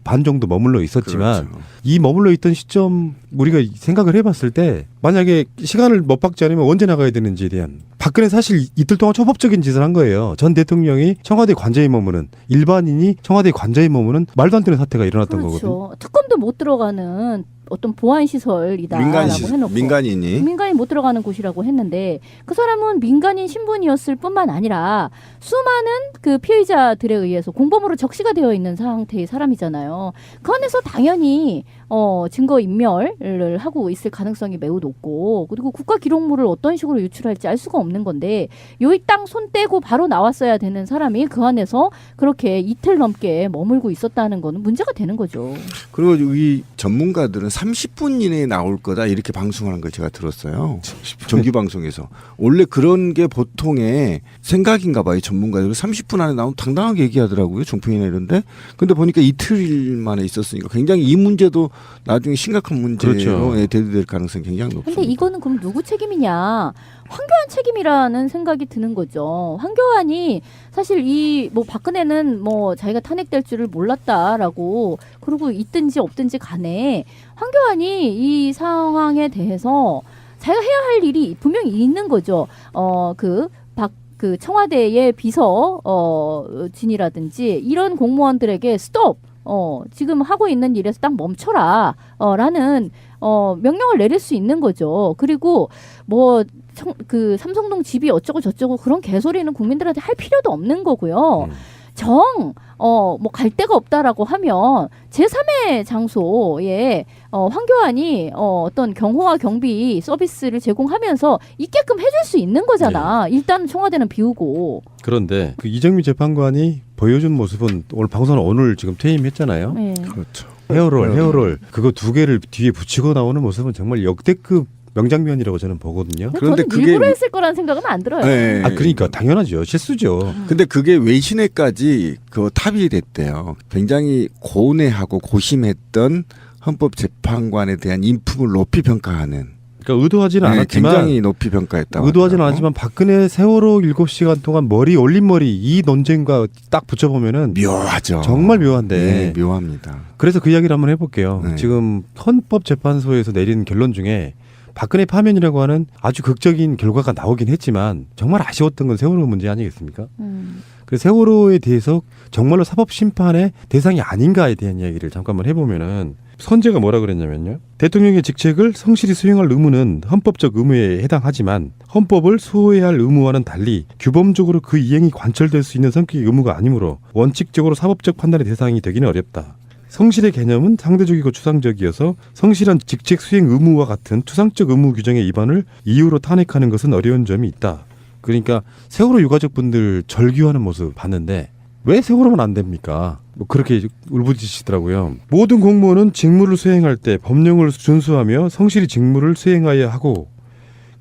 반 정도 머물러 있었지만 그렇죠. 이 머물러 있던 시점 우리가 생각을 해봤을 때 만약에 시간을 못 박지 않으면 언제 나가야 되는지에 대한 박근혜 사실 이틀 동안 초법적인 짓을 한 거예요. 전 대통령이 청와대 관저에 머무는 일반인이 청와대 관저에 머무는 말도 안 되는 사태가 일어났던 거거든요. 그렇죠. 특검도 못 들어가는 어떤 보안 시설이다라고 해놓고 민간인이 민간인 못 들어가는 곳이라고 했는데 그 사람은 민간인 신분이었을 뿐만 아니라 수많은 그 피의자들에 의해서 공범으로 적시가 되어 있는 상태의 사람이잖아요. 그 안에서 당연히 증거 인멸을 하고 있을 가능성이 매우 높고 그리고 국가 기록물을 어떤 식으로 유출할지 알 수가 없는 건데 요이 땅 손 떼고 바로 나왔어야 되는 사람이 그 안에서 그렇게 이틀 넘게 머물고 있었다는 거는 문제가 되는 거죠. 그리고 이 전문가들은 30분 이내에 나올 거다 이렇게 방송하는 걸 제가 들었어요. 정규 방송에서. 원래 그런 게 보통의 생각인가 봐요. 전문가들은 30분 안에 나오면 당당하게 얘기하더라고요. 종편이나 이런데. 근데 보니까 이틀 만에 있었으니까 굉장히 이 문제도 나중에 심각한 문제로 그렇죠. 대두될 가능성이 굉장히 높습니다. 근데 이거는 그럼 누구 책임이냐? 황교안 책임이라는 생각이 드는 거죠. 황교안이 사실 뭐 박근혜는 뭐 자기가 탄핵될 줄을 몰랐다라고 그러고 있든지 없든지 간에 황교안이 이 상황에 대해서 자기가 해야 할 일이 분명히 있는 거죠. 그 청와대의 비서 진이라든지 이런 공무원들에게 스톱. 지금 하고 있는 일에서 딱 멈춰라 라는 명령을 내릴 수 있는 거죠. 그리고 뭐 그 삼성동 집이 어쩌고 저쩌고 그런 개소리는 국민들한테 할 필요도 없는 거고요. 뭐 갈 데가 없다라고 하면 제3의 장소에 황교안이 어떤 경호와 경비 서비스를 제공하면서 있게끔 해줄 수 있는 거잖아. 일단 청와대는 비우고. 그런데 그 이정미 재판관이 보여준 모습은 오늘 방송은 오늘 지금 퇴임했잖아요. 네. 그렇죠. 헤어롤 그거 두 개를 뒤에 붙이고 나오는 모습은 정말 역대급 명장면이라고 저는 보거든요. 그런데 저는 그게 일부러 했을 거라는 생각은 안 들어요. 네. 그러니까 당연하죠. 실수죠. 근데 그게 외신에까지 그 탑이 됐대요. 굉장히 고뇌하고 고심했던 헌법재판관에 대한 인품을 높이 평가하는. 그러니까 의도하지는 않았지만 굉장히 높이 평가했다고. 의도하지는 하더라고. 않았지만 박근혜 세월호 7시간 동안 머리 올린 머리 이 논쟁과 딱 붙여보면은 묘하죠. 정말 묘한데. 네, 묘합니다. 그래서 그 이야기를 한번 해볼게요. 네. 지금 헌법재판소에서 내린 결론 중에 박근혜 파면이라고 하는 아주 극적인 결과가 나오긴 했지만 정말 아쉬웠던 건 세월호 문제 아니겠습니까? 그래서 세월호에 대해서 정말로 사법심판의 대상이 아닌가에 대한 이야기를 잠깐만 해보면은 선재가 뭐라 그랬냐면요. 대통령의 직책을 성실히 수행할 의무는 헌법적 의무에 해당하지만 헌법을 수호해야 할 의무와는 달리 규범적으로 그 이행이 관철될 수 있는 성격의 의무가 아니므로 원칙적으로 사법적 판단의 대상이 되기는 어렵다. 성실의 개념은 상대적이고 추상적이어서 성실한 직책 수행 의무와 같은 추상적 의무 규정의 위반을 이유로 탄핵하는 것은 어려운 점이 있다. 그러니까 세월호 유가족분들 절규하는 모습 봤는데 왜 세월호만 안 됩니까? 뭐 그렇게 울부짖으시더라고요. 모든 공무원은 직무를 수행할 때 법령을 준수하며 성실히 직무를 수행하여야 하고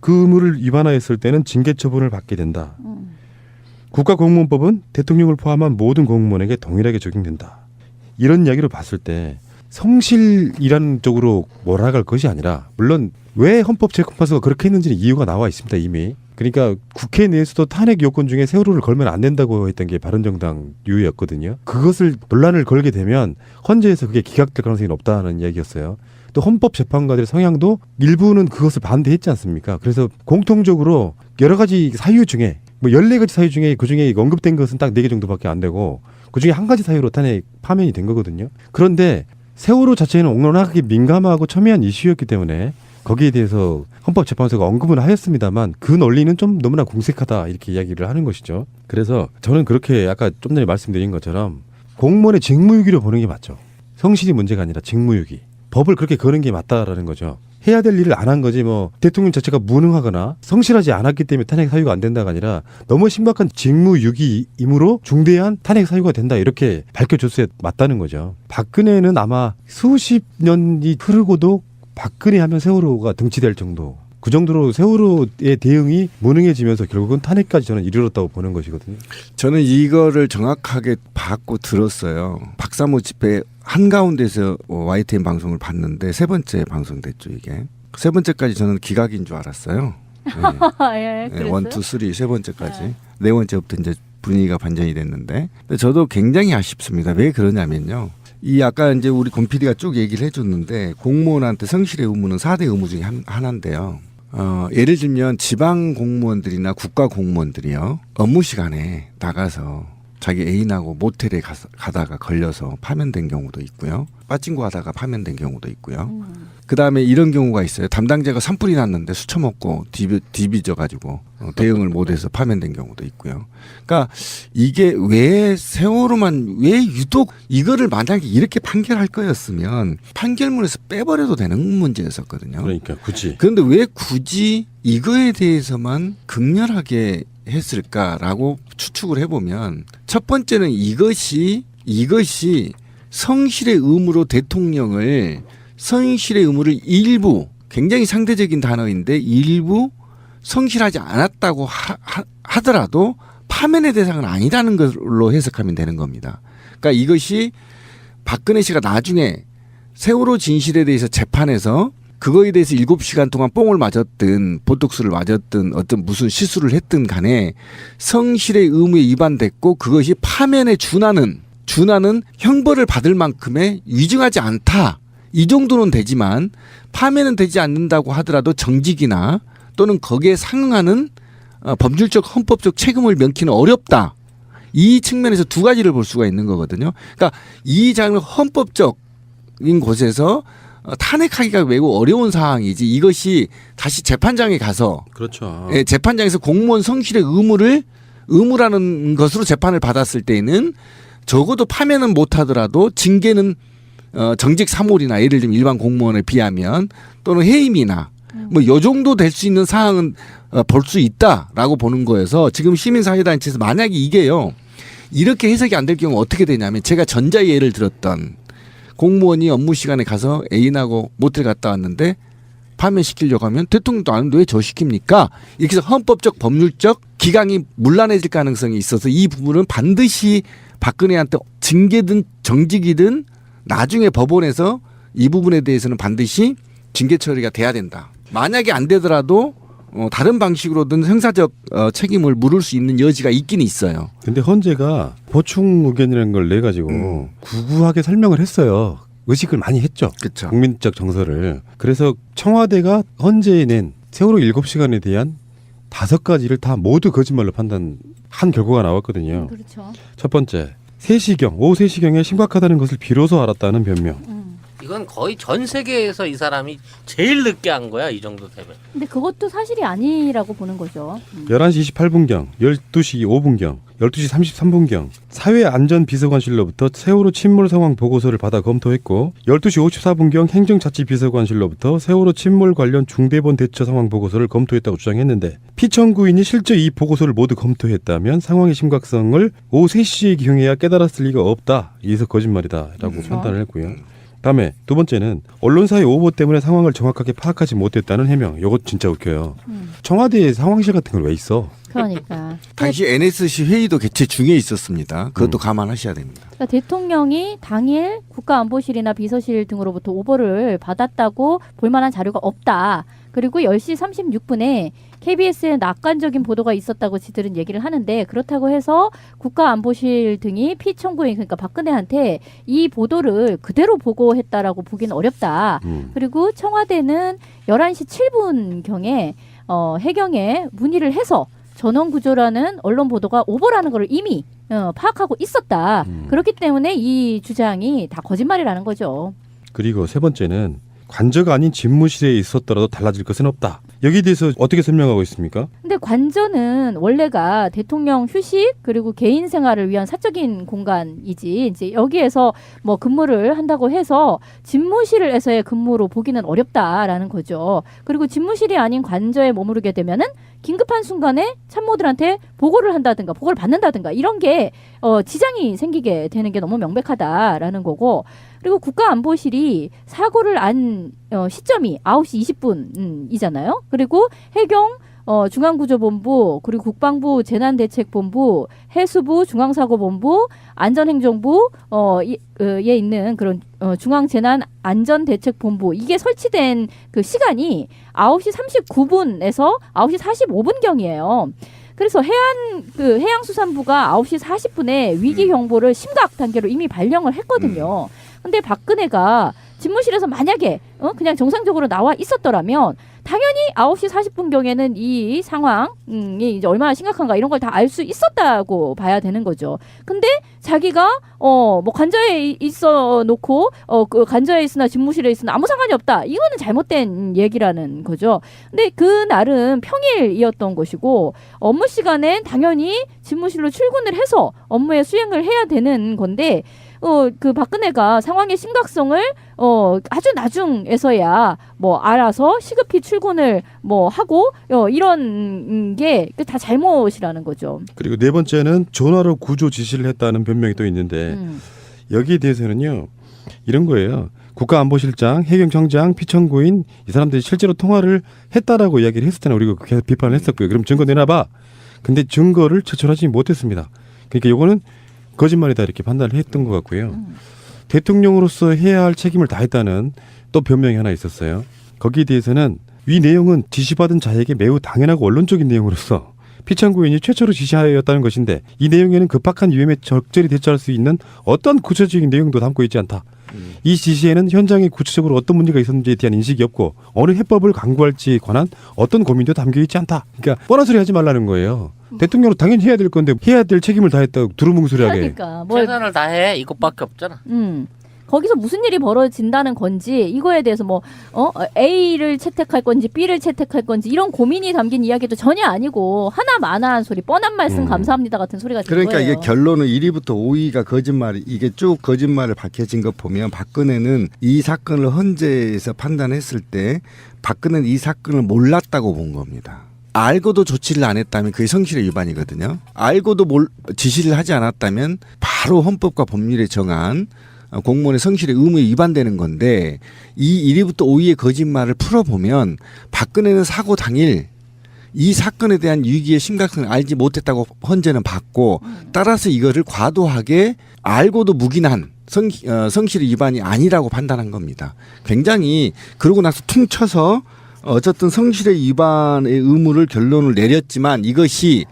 그 의무를 위반하였을 때는 징계 처분을 받게 된다. 국가공무원법은 대통령을 포함한 모든 공무원에게 동일하게 적용된다. 이런 이야기를 봤을 때 성실이라는 쪽으로 몰아갈 것이 아니라 물론 왜 헌법재판소가 그렇게 했는지는 이유가 나와 있습니다. 이미. 그러니까 국회 내에서도 탄핵 요건 중에 세월호를 걸면 안 된다고 했던 게 바른정당 유였거든요. 그것을 논란을 걸게 되면 헌재에서 그게 기각될 가능성이 높다는 이야기였어요. 또 헌법재판관들의 성향도 일부는 그것을 반대했지 않습니까? 그래서 공통적으로 여러 가지 사유 중에 뭐 14가지 사유 중에 그중에 언급된 것은 딱 4개 정도밖에 안 되고 그중에 한 가지 사유로 탄핵 파면이 된 거거든요. 그런데 세월호 자체는 워낙에 민감하고 첨예한 이슈였기 때문에 거기에 대해서 헌법재판소가 언급은 하였습니다만 그 논리는 좀 너무나 궁색하다 이렇게 이야기를 하는 것이죠. 그래서 저는 그렇게 아까 좀 전에 말씀드린 것처럼 공무원의 직무유기로 보는 게 맞죠. 성실이 문제가 아니라 직무유기. 법을 그렇게 거는 게 맞다라는 거죠. 해야 될 일을 안 한 거지 뭐 대통령 자체가 무능하거나 성실하지 않았기 때문에 탄핵 사유가 안 된다가 아니라 너무 심각한 직무유기이므로 중대한 탄핵 사유가 된다 이렇게 밝혀줬어야 맞다는 거죠. 박근혜는 아마 수십 년이 흐르고도 박근혜 하면 세월호가 등치될 정도 그 정도로 세월호의 대응이 무능해지면서 결국은 탄핵까지 저는 이르렀다고 보는 것이거든요. 저는 이거를 정확하게 봤고 들었어요. 박사모 집회 한가운데서 YTN 방송을 봤는데 3번째 방송됐죠 이게. 3번째까지 저는 기각인 줄 알았어요. 네. 네, 1, 2, 3, 3번째까지. 4번째부터 이제 분위기가 반전이 됐는데 근데 저도 굉장히 아쉽습니다. 왜 그러냐면요. 이 아까 이제 우리 권 PD가 쭉 얘기를 해줬는데 공무원한테 성실의 의무는 4대 의무 중에 하나인데요. 예를 들면 지방 공무원들이나 국가 공무원들이요. 업무 시간에 나가서 자기 애인하고 모텔에 가다가 걸려서 파면된 경우도 있고요. 빠찡구 하다가 파면된 경우도 있고요. 그다음에 이런 경우가 있어요. 담당자가 산불이 났는데 술 처먹고 뒤비져가지고 대응을 못해서 파면된 경우도 있고요. 그러니까 이게 왜 세월호만 왜 유독 이거를 만약에 이렇게 판결할 거였으면 판결문에서 빼버려도 되는 문제였었거든요. 그러니까 굳이. 그런데 왜 굳이 이거에 대해서만 극렬하게 했을까라고 추측을 해보면 첫 번째는 이것이 성실의 의무로 대통령을 성실의 의무를 일부 굉장히 상대적인 단어인데 일부 성실하지 않았다고 하더라도 파면의 대상은 아니라는 걸로 해석하면 되는 겁니다. 그러니까 이것이 박근혜 씨가 나중에 세월호 진실에 대해서 재판에서 그거에 대해서 7시간 동안 뽕을 맞았든 보톡스를 맞았든 어떤 무슨 시술을 했든 간에 성실의 의무에 위반됐고 그것이 파면에 준하는 형벌을 받을 만큼의 위중하지 않다. 이 정도는 되지만 파면은 되지 않는다고 하더라도 정직이나 또는 거기에 상응하는 법률적 헌법적 책임을 면키는 어렵다. 이 측면에서 두 가지를 볼 수가 있는 거거든요. 그러니까 이 장면 헌법적인 곳에서 탄핵하기가 매우 어려운 상황이지 이것이 다시 재판장에 가서 그렇죠. 예, 재판장에서 공무원 성실의 의무라는 것으로 재판을 받았을 때에는 적어도 파면은 못하더라도 징계는 정직 사몰이나 예를 들면 일반 공무원에 비하면 또는 해임이나 뭐 요 정도 될 수 있는 사항은 볼 수 있다라고 보는 거여서 지금 시민사회단체에서 만약에 이게요 이렇게 해석이 안 될 경우 어떻게 되냐면 제가 전자 예를 들었던 공무원이 업무 시간에 가서 애인하고 모텔 갔다 왔는데 파면시키려고 하면 대통령도 아는데 왜 저 시킵니까? 이렇게 해서 헌법적 법률적 기강이 문란해질 가능성이 있어서 이 부분은 반드시 박근혜한테 징계든 정직이든 나중에 법원에서 이 부분에 대해서는 반드시 징계 처리가 돼야 된다. 만약에 안 되더라도 다른 방식으로든 형사적 책임을 물을 수 있는 여지가 있긴 있어요. 근데 헌재가 보충 의견이라는 걸 내 가지고 구구하게 설명을 했어요. 의식을 많이 했죠. 그렇죠. 국민적 정서를. 그래서 청와대가 헌재에 낸 세월호 7시간에 대한 5가지를 다 모두 거짓말로 판단한 결과가 나왔거든요. 그렇죠. 첫 번째, 3시경, 오후 3시경에 심각하다는 것을 비로소 알았다는 변명. 이건 거의 전 세계에서 이 사람이 제일 늦게 한 거야. 이 정도 되면. 근데 그것도 사실이 아니라고 보는 거죠. 11시 28분경, 12시 5분경, 12시 33분경 사회안전비서관실로부터 세월호 침몰 상황 보고서를 받아 검토했고 12시 54분경 행정자치비서관실로부터 세월호 침몰 관련 중대본 대처 상황 보고서를 검토했다고 주장했는데 피청구인이 실제 이 보고서를 모두 검토했다면 상황의 심각성을 오후 3시에 기용해야 깨달았을 리가 없다. 이에서 거짓말이다라고 그렇죠. 판단을 했고요. 다음에 두 번째는 언론사의 오보 때문에 상황을 정확하게 파악하지 못했다는 해명. 이거 진짜 웃겨요. 청와대에 상황실 같은 걸 왜 있어? 그러니까. 당시 NSC 회의도 개최 중에 있었습니다. 그것도 감안하셔야 됩니다. 그러니까 대통령이 당일 국가안보실이나 비서실 등으로부터 오보를 받았다고 볼만한 자료가 없다. 그리고 10시 36분에 KBS에 낙관적인 보도가 있었다고 지들은 얘기를 하는데 그렇다고 해서 국가안보실 등이 피청구인 그러니까 박근혜한테 이 보도를 그대로 보고했다라고 보기는 어렵다. 그리고 청와대는 11시 7분경에 해경에 문의를 해서 전원구조라는 언론 보도가 오보라는 걸 이미 파악하고 있었다. 그렇기 때문에 이 주장이 다 거짓말이라는 거죠. 그리고 세 번째는 관저가 아닌 집무실에 있었더라도 달라질 것은 없다. 여기에 대해서 어떻게 설명하고 있습니까? 근데 관저는 원래가 대통령 휴식 그리고 개인 생활을 위한 사적인 공간이지 이제 여기에서 뭐 근무를 한다고 해서 집무실에서의 근무로 보기는 어렵다라는 거죠. 그리고 집무실이 아닌 관저에 머무르게 되면은 긴급한 순간에 참모들한테 보고를 한다든가 보고를 받는다든가 이런 게 지장이 생기게 되는 게 너무 명백하다라는 거고 그리고 국가안보실이 사고를 안 시점이 9시 20분이잖아요. 그리고 해경 중앙구조본부 그리고 국방부 재난대책본부 해수부 중앙사고본부 안전행정부 에 있는 그런 중앙재난안전대책본부 이게 설치된 그 시간이 9시 39분에서 9시 45분경이에요. 그래서 해양수산부가 9시 40분에 위기 경보를 심각 단계로 이미 발령을 했거든요. 근데 박근혜가 집무실에서 만약에 그냥 정상적으로 나와 있었더라면 당연히 9시 40분경에는 이 상황이 이제 얼마나 심각한가 이런 걸 다 알 수 있었다고 봐야 되는 거죠. 근데 자기가 뭐 관저에 있어 놓고 그 관저에 있으나 집무실에 있으나 아무 상관이 없다. 이거는 잘못된 얘기라는 거죠. 근데 그날은 평일이었던 것이고 업무 시간엔 당연히 집무실로 출근을 해서 업무의 수행을 해야 되는 건데 그 박근혜가 상황의 심각성을 아주 나중에서야 뭐 알아서 시급히 출근을 뭐 하고 이런 게 다 잘못이라는 거죠. 그리고 네 번째는 전화로 구조 지시를 했다는 변명이 또 있는데 여기에 대해서는요 이런 거예요. 국가안보실장, 해경청장, 피청구인 이 사람들이 실제로 통화를 했다라고 이야기를 했었잖아요. 우리가 계속 비판을 했었고요. 그럼 증거 내놔봐. 근데 증거를 제출하지 못했습니다. 그러니까 이거는 거짓말이다 이렇게 판단을 했던 것 같고요. 대통령으로서 해야 할 책임을 다했다는 또 변명이 하나 있었어요. 거기에 대해서는 위 내용은 지시받은 자에게 매우 당연하고 원론적인 내용으로서 피청구인이 최초로 지시하였다는 것인데 이 내용에는 급박한 위험에 적절히 대처할 수 있는 어떤 구체적인 내용도 담고 있지 않다. 이 지시에는 현장에 구체적으로 어떤 문제가 있었는지에 대한 인식이 없고 어느 해법을 강구할지에 관한 어떤 고민도 담겨 있지 않다. 그러니까 뻔한 소리 하지 말라는 거예요. 대통령은 당연히 해야 될 건데 해야 될 책임을 다했다고 두루뭉술하게. 그러니까 뭘 최선을 다해 이것밖에 없잖아. 거기서 무슨 일이 벌어진다는 건지 이거에 대해서 뭐 A를 채택할 건지 B를 채택할 건지 이런 고민이 담긴 이야기도 전혀 아니고 하나만한 소리 뻔한 말씀 감사합니다 같은 소리가 든 그러니까 거예요. 이게 결론은 1위부터 5위가 거짓말이 이게 쭉 거짓말을 밝혀진 거 보면 박근혜는 이 사건을 헌재에서 판단했을 때 박근혜는 이 사건을 몰랐다고 본 겁니다. 알고도 조치를 안 했다면 그게 성실의 위반이거든요. 알고도 지시를 하지 않았다면 바로 헌법과 법률에 정한 공무원의 성실의 의무에 위반되는 건데 이 1위부터 5위의 거짓말을 풀어보면 박근혜는 사고 당일 이 사건에 대한 위기의 심각성을 알지 못했다고 헌재는 봤고 따라서 이거를 과도하게 알고도 묵인한 성실의 위반이 아니라고 판단한 겁니다. 굉장히 그러고 나서 퉁쳐서 어쨌든 성실의 위반의 의무를 결론을 내렸지만 이것이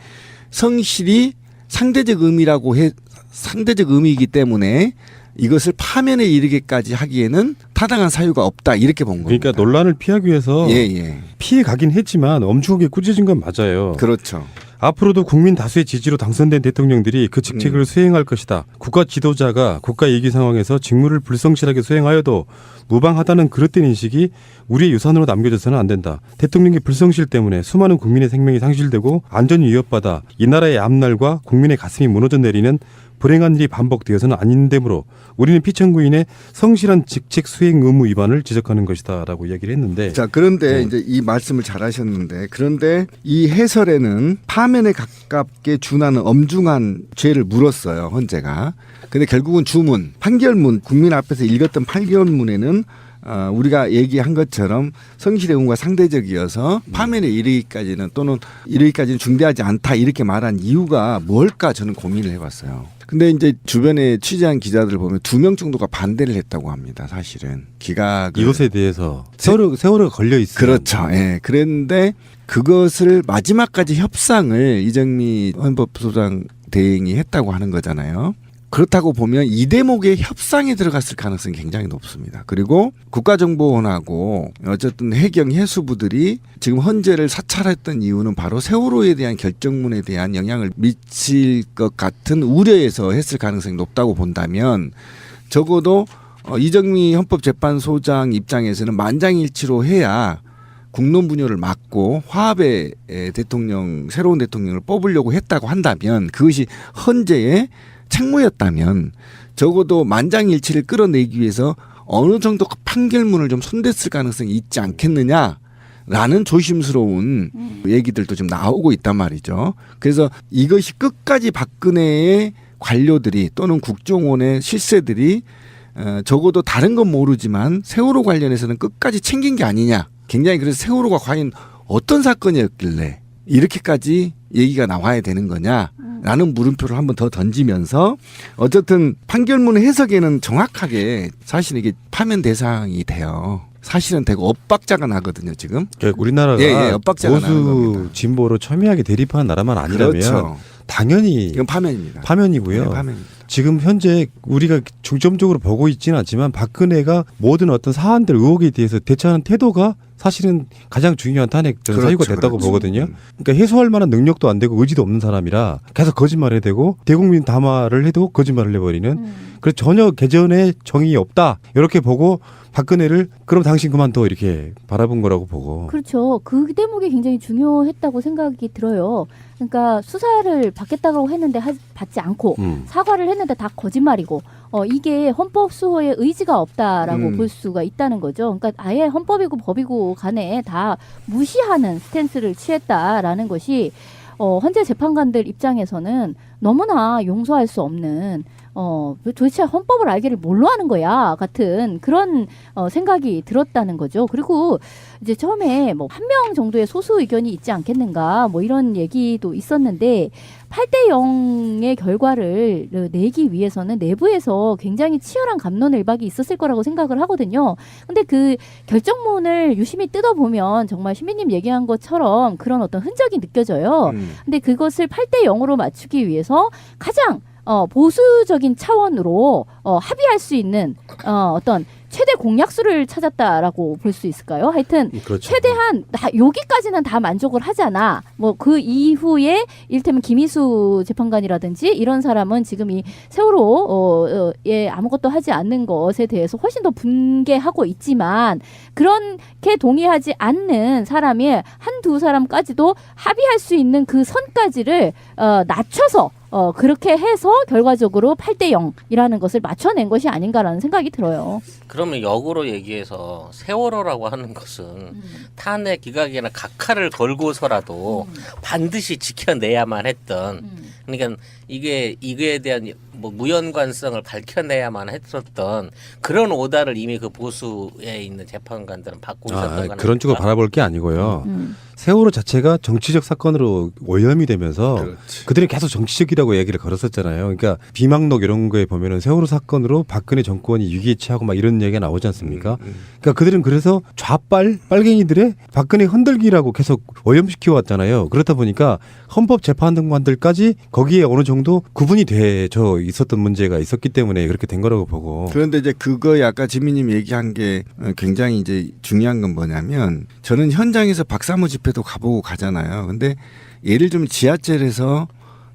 성실이 상대적 의미이기 때문에 이것을 파면에 이르게까지 하기에는 타당한 사유가 없다 이렇게 본 겁니다. 그러니까 논란을 피하기 위해서 예. 피해 가긴 했지만 엄중하게 꾸짖은 건 맞아요. 그렇죠. 앞으로도 국민 다수의 지지로 당선된 대통령들이 그 직책을 수행할 것이다. 국가 지도자가 국가 위기 상황에서 직무를 불성실하게 수행하여도 무방하다는 그릇된 인식이 우리의 유산으로 남겨져서는 안 된다. 대통령의 불성실 때문에 수많은 국민의 생명이 상실되고 안전이 위협받아 이 나라의 앞날과 국민의 가슴이 무너져 내리는 불행한 일이 반복되어서는 아닌데므로 우리는 피청구인의 성실한 직책 수행 의무 위반을 지적하는 것이다라고 이야기를 했는데 자 그런데 이제 이 말씀을 잘하셨는데 그런데 이 해설에는 파면에 가깝게 준하는 엄중한 죄를 물었어요 헌재가. 근데 결국은 주문 판결문 국민 앞에서 읽었던 판결문에는 우리가 얘기한 것처럼 성실의 의무가 상대적이어서 파면에 이르기까지는 또는 이르기까지는 중대하지 않다 이렇게 말한 이유가 뭘까 저는 고민을 해봤어요. 근데 이제 주변에 취재한 기자들 보면 2명 정도가 반대를 했다고 합니다. 사실은 기각을 이것에 대해서 세월호가 걸려 있어요. 그렇죠. 예. 그랬는데 그것을 마지막까지 협상을 이정미 헌법소장 대행이 했다고 하는 거잖아요. 그렇다고 보면 이 대목에 협상에 들어갔을 가능성이 굉장히 높습니다. 그리고 국가정보원하고 어쨌든 해경 해수부들이 지금 헌재를 사찰했던 이유는 바로 세월호에 대한 결정문에 대한 영향을 미칠 것 같은 우려에서 했을 가능성이 높다고 본다면 적어도 이정미 헌법재판소장 입장에서는 만장일치로 해야 국론 분열을 막고 화합의 새로운 대통령을 뽑으려고 했다고 한다면 그것이 헌재의 책무였다면 적어도 만장일치를 끌어내기 위해서 어느 정도 판결문을 좀 손댔을 가능성이 있지 않겠느냐라는 조심스러운 얘기들도 좀 나오고 있단 말이죠. 그래서 이것이 끝까지 박근혜의 관료들이 또는 국정원의 실세들이 적어도 다른 건 모르지만 세월호 관련해서는 끝까지 챙긴 게 아니냐. 굉장히 그래서 세월호가 과연 어떤 사건이었길래 이렇게까지 얘기가 나와야 되는 거냐라는 물음표를 한번 더 던지면서 어쨌든 판결문 해석에는 정확하게 사실 이게 파면 대상이 돼요. 사실은 되고 엇박자가 나거든요 지금. 그러니까 우리나라가 엇박자가 나는 보수 겁니다. 진보로 첨예하게 대립하는 나라만 아니라면 그렇죠. 당연히 이건 파면입니다. 파면이고요. 네, 파면입니다. 지금 현재 우리가 중점적으로 보고 있지는 않지만 박근혜가 모든 어떤 사안들 의혹에 대해서 대처하는 태도가 사실은 가장 중요한 탄핵 그렇죠, 사유가 됐다고 그렇죠. 보거든요. 그러니까 해소할 만한 능력도 안 되고 의지도 없는 사람이라 계속 거짓말을 되고 대국민 담화를 해도 거짓말을 해버리는 그래서 전혀 개전에 정의 없다 이렇게 보고 박근혜를 그럼 당신 그만둬 이렇게 바라본 거라고 보고. 그렇죠. 그 대목이 굉장히 중요했다고 생각이 들어요. 그러니까 수사를 받겠다고 했는데 받지 않고 사과를 했는데 다 거짓말이고 이게 헌법 수호의 의지가 없다라고 볼 수가 있다는 거죠. 그러니까 아예 헌법이고 법이고 간에 다 무시하는 스탠스를 취했다라는 것이 헌재 재판관들 입장에서는 너무나 용서할 수 없는 도대체 헌법을 알기를 뭘로 하는 거야 같은 그런 생각이 들었다는 거죠. 그리고 이제 처음에 뭐 1명 정도의 소수 의견이 있지 않겠는가 뭐 이런 얘기도 있었는데 8대 0의 결과를 내기 위해서는 내부에서 굉장히 치열한 갑론을박이 있었을 거라고 생각을 하거든요. 근데 그 결정문을 유심히 뜯어보면 정말 신비님 얘기한 것처럼 그런 어떤 흔적이 느껴져요. 근데 그것을 8대 0으로 맞추기 위해서 가장 보수적인 차원으로 합의할 수 있는 어떤 최대 공약수를 찾았다라고 볼 수 있을까요? 하여튼 그렇죠. 최대한 여기까지는 다 만족을 하잖아. 뭐 그 이후에 이를테면 김희수 재판관이라든지 이런 사람은 지금 이 세월호에 아무것도 하지 않는 것에 대해서 훨씬 더 분개하고 있지만 그렇게 동의하지 않는 사람이 한두 사람까지도 합의할 수 있는 그 선까지를 낮춰서 그렇게 해서 결과적으로 8대 0이라는 것을 맞춰낸 것이 아닌가라는 생각이 들어요. 그러면 역으로 얘기해서 세월호라고 하는 것은 탄핵 기각이나 각하를 걸고서라도 반드시 지켜내야만 했던 그러니까 이거에 대한 뭐 무연관성을 밝혀내야만 했었던 그런 오다를 이미 그 보수에 있는 재판관들은 받고 있었던 거는 그런 쪽으로 바라볼 게 아니고요. 세월호 자체가 정치적 사건으로 오염이 되면서 그렇지. 그들이 계속 정치적이라고 얘기를 걸었었잖아요. 그러니까 비망록 이런 거에 보면은 세월호 사건으로 박근혜 정권이 위기에 처하고 막 이런 얘기가 나오지 않습니까? 그러니까 그들은 그래서 빨갱이들의 박근혜 흔들기라고 계속 오염시켜 왔잖아요. 그렇다 보니까 헌법재판관들까지 거기에 어느 정도 구분이 돼져 있었던 문제가 있었기 때문에 그렇게 된 거라고 보고. 그런데 이제 그거에 아까 지민님 얘기한 게 굉장히 이제 중요한 건 뭐냐면 저는 현장에서 박사모 집회도 가보고 가잖아요. 근데 예를 들면 지하철에서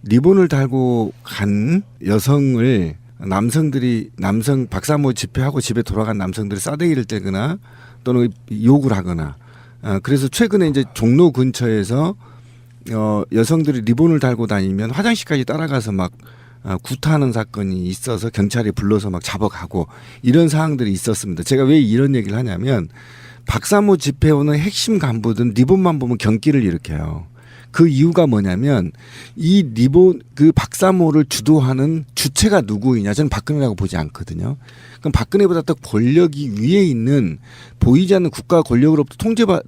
리본을 달고 간 여성을 남성 박사모 집회하고 집에 돌아간 남성들이 싸대기를 때거나 또는 욕을 하거나 그래서 최근에 이제 종로 근처에서 여성들이 리본을 달고 다니면 화장실까지 따라가서 막 구타하는 사건이 있어서 경찰이 불러서 막 잡아가고 이런 상황들이 있었습니다. 제가 왜 이런 얘기를 하냐면 박사모 집회 오는 핵심 간부들은 리본만 보면 경기를 일으켜요. 그 이유가 뭐냐면 이 리본 그 박사모를 주도하는 주체가 누구이냐 저는 박근혜라고 보지 않거든요. 그럼 박근혜보다 더 권력이 위에 있는 보이지 않는 국가 권력으로부터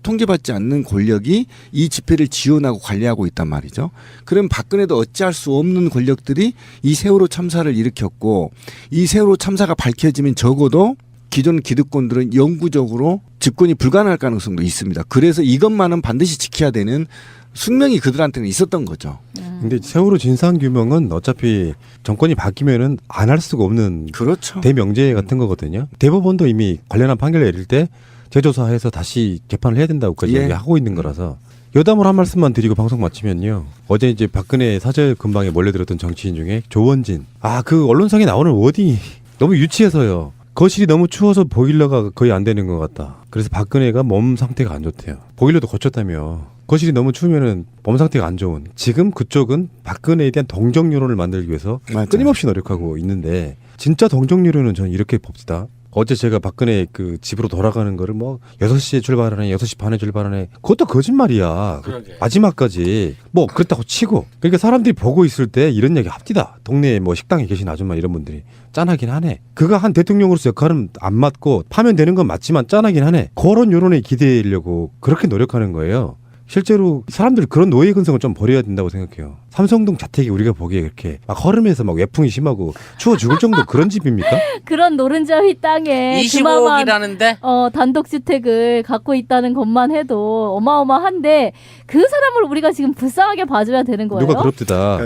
통제받지 않는 권력이 이 집회를 지원하고 관리하고 있단 말이죠. 그럼 박근혜도 어찌할 수 없는 권력들이 이 세월호 참사를 일으켰고 이 세월호 참사가 밝혀지면 적어도 기존 기득권들은 영구적으로 집권이 불가능할 가능성도 있습니다. 그래서 이것만은 반드시 지켜야 되는 숙명이 그들한테는 있었던 거죠. 근데 세월호 진상규명은 어차피 정권이 바뀌면은 안 할 수가 없는 그렇죠. 대명제 같은 거거든요. 대법원도 이미 관련한 판결 내릴 때 재조사해서 다시 재판을 해야 된다고까지 예. 얘기하고 있는 거라서 여담으로 한 말씀만 드리고 방송 마치면요. 어제 이제 박근혜 사절 근방에 몰려들었던 정치인 중에 조원진. 그 언론상에 나오는 워딩이 너무 유치해서요. 거실이 너무 추워서 보일러가 거의 안 되는 것 같다. 그래서 박근혜가 몸 상태가 안 좋대요. 보일러도 고쳤다며. 거실이 너무 추우면은 몸 상태가 안 좋은. 지금 그쪽은 박근혜에 대한 동정 여론을 만들기 위해서 맞아요. 끊임없이 노력하고 있는데 진짜 동정 여론은 저는 이렇게 봅시다. 어제 제가 박근혜 그 집으로 돌아가는 거를 뭐 6시에 출발하네, 6시 반에 출발하네. 그것도 거짓말이야. 그러게. 마지막까지. 뭐 그렇다고 치고. 그러니까 사람들이 보고 있을 때 이런 얘기 합디다. 동네에 뭐 식당에 계신 아줌마 이런 분들이 짠하긴 하네. 그가 한 대통령으로서 역할은 안 맞고 파면되는 건 맞지만 짠하긴 하네. 그런 여론에 기대려고 그렇게 노력하는 거예요. 실제로 사람들 그런 노예 근성을 좀 버려야 된다고 생각해요. 삼성동 자택이 우리가 보기에 그렇게 막 허름해서 막 외풍이 심하고 추워 죽을 정도 그런 집입니까? 그런 노른자위 땅에 그마만 25억이라는데 단독주택을 갖고 있다는 것만 해도 어마어마한데 그 사람을 우리가 지금 불쌍하게 봐줘야 되는 거예요? 누가 그럽디다.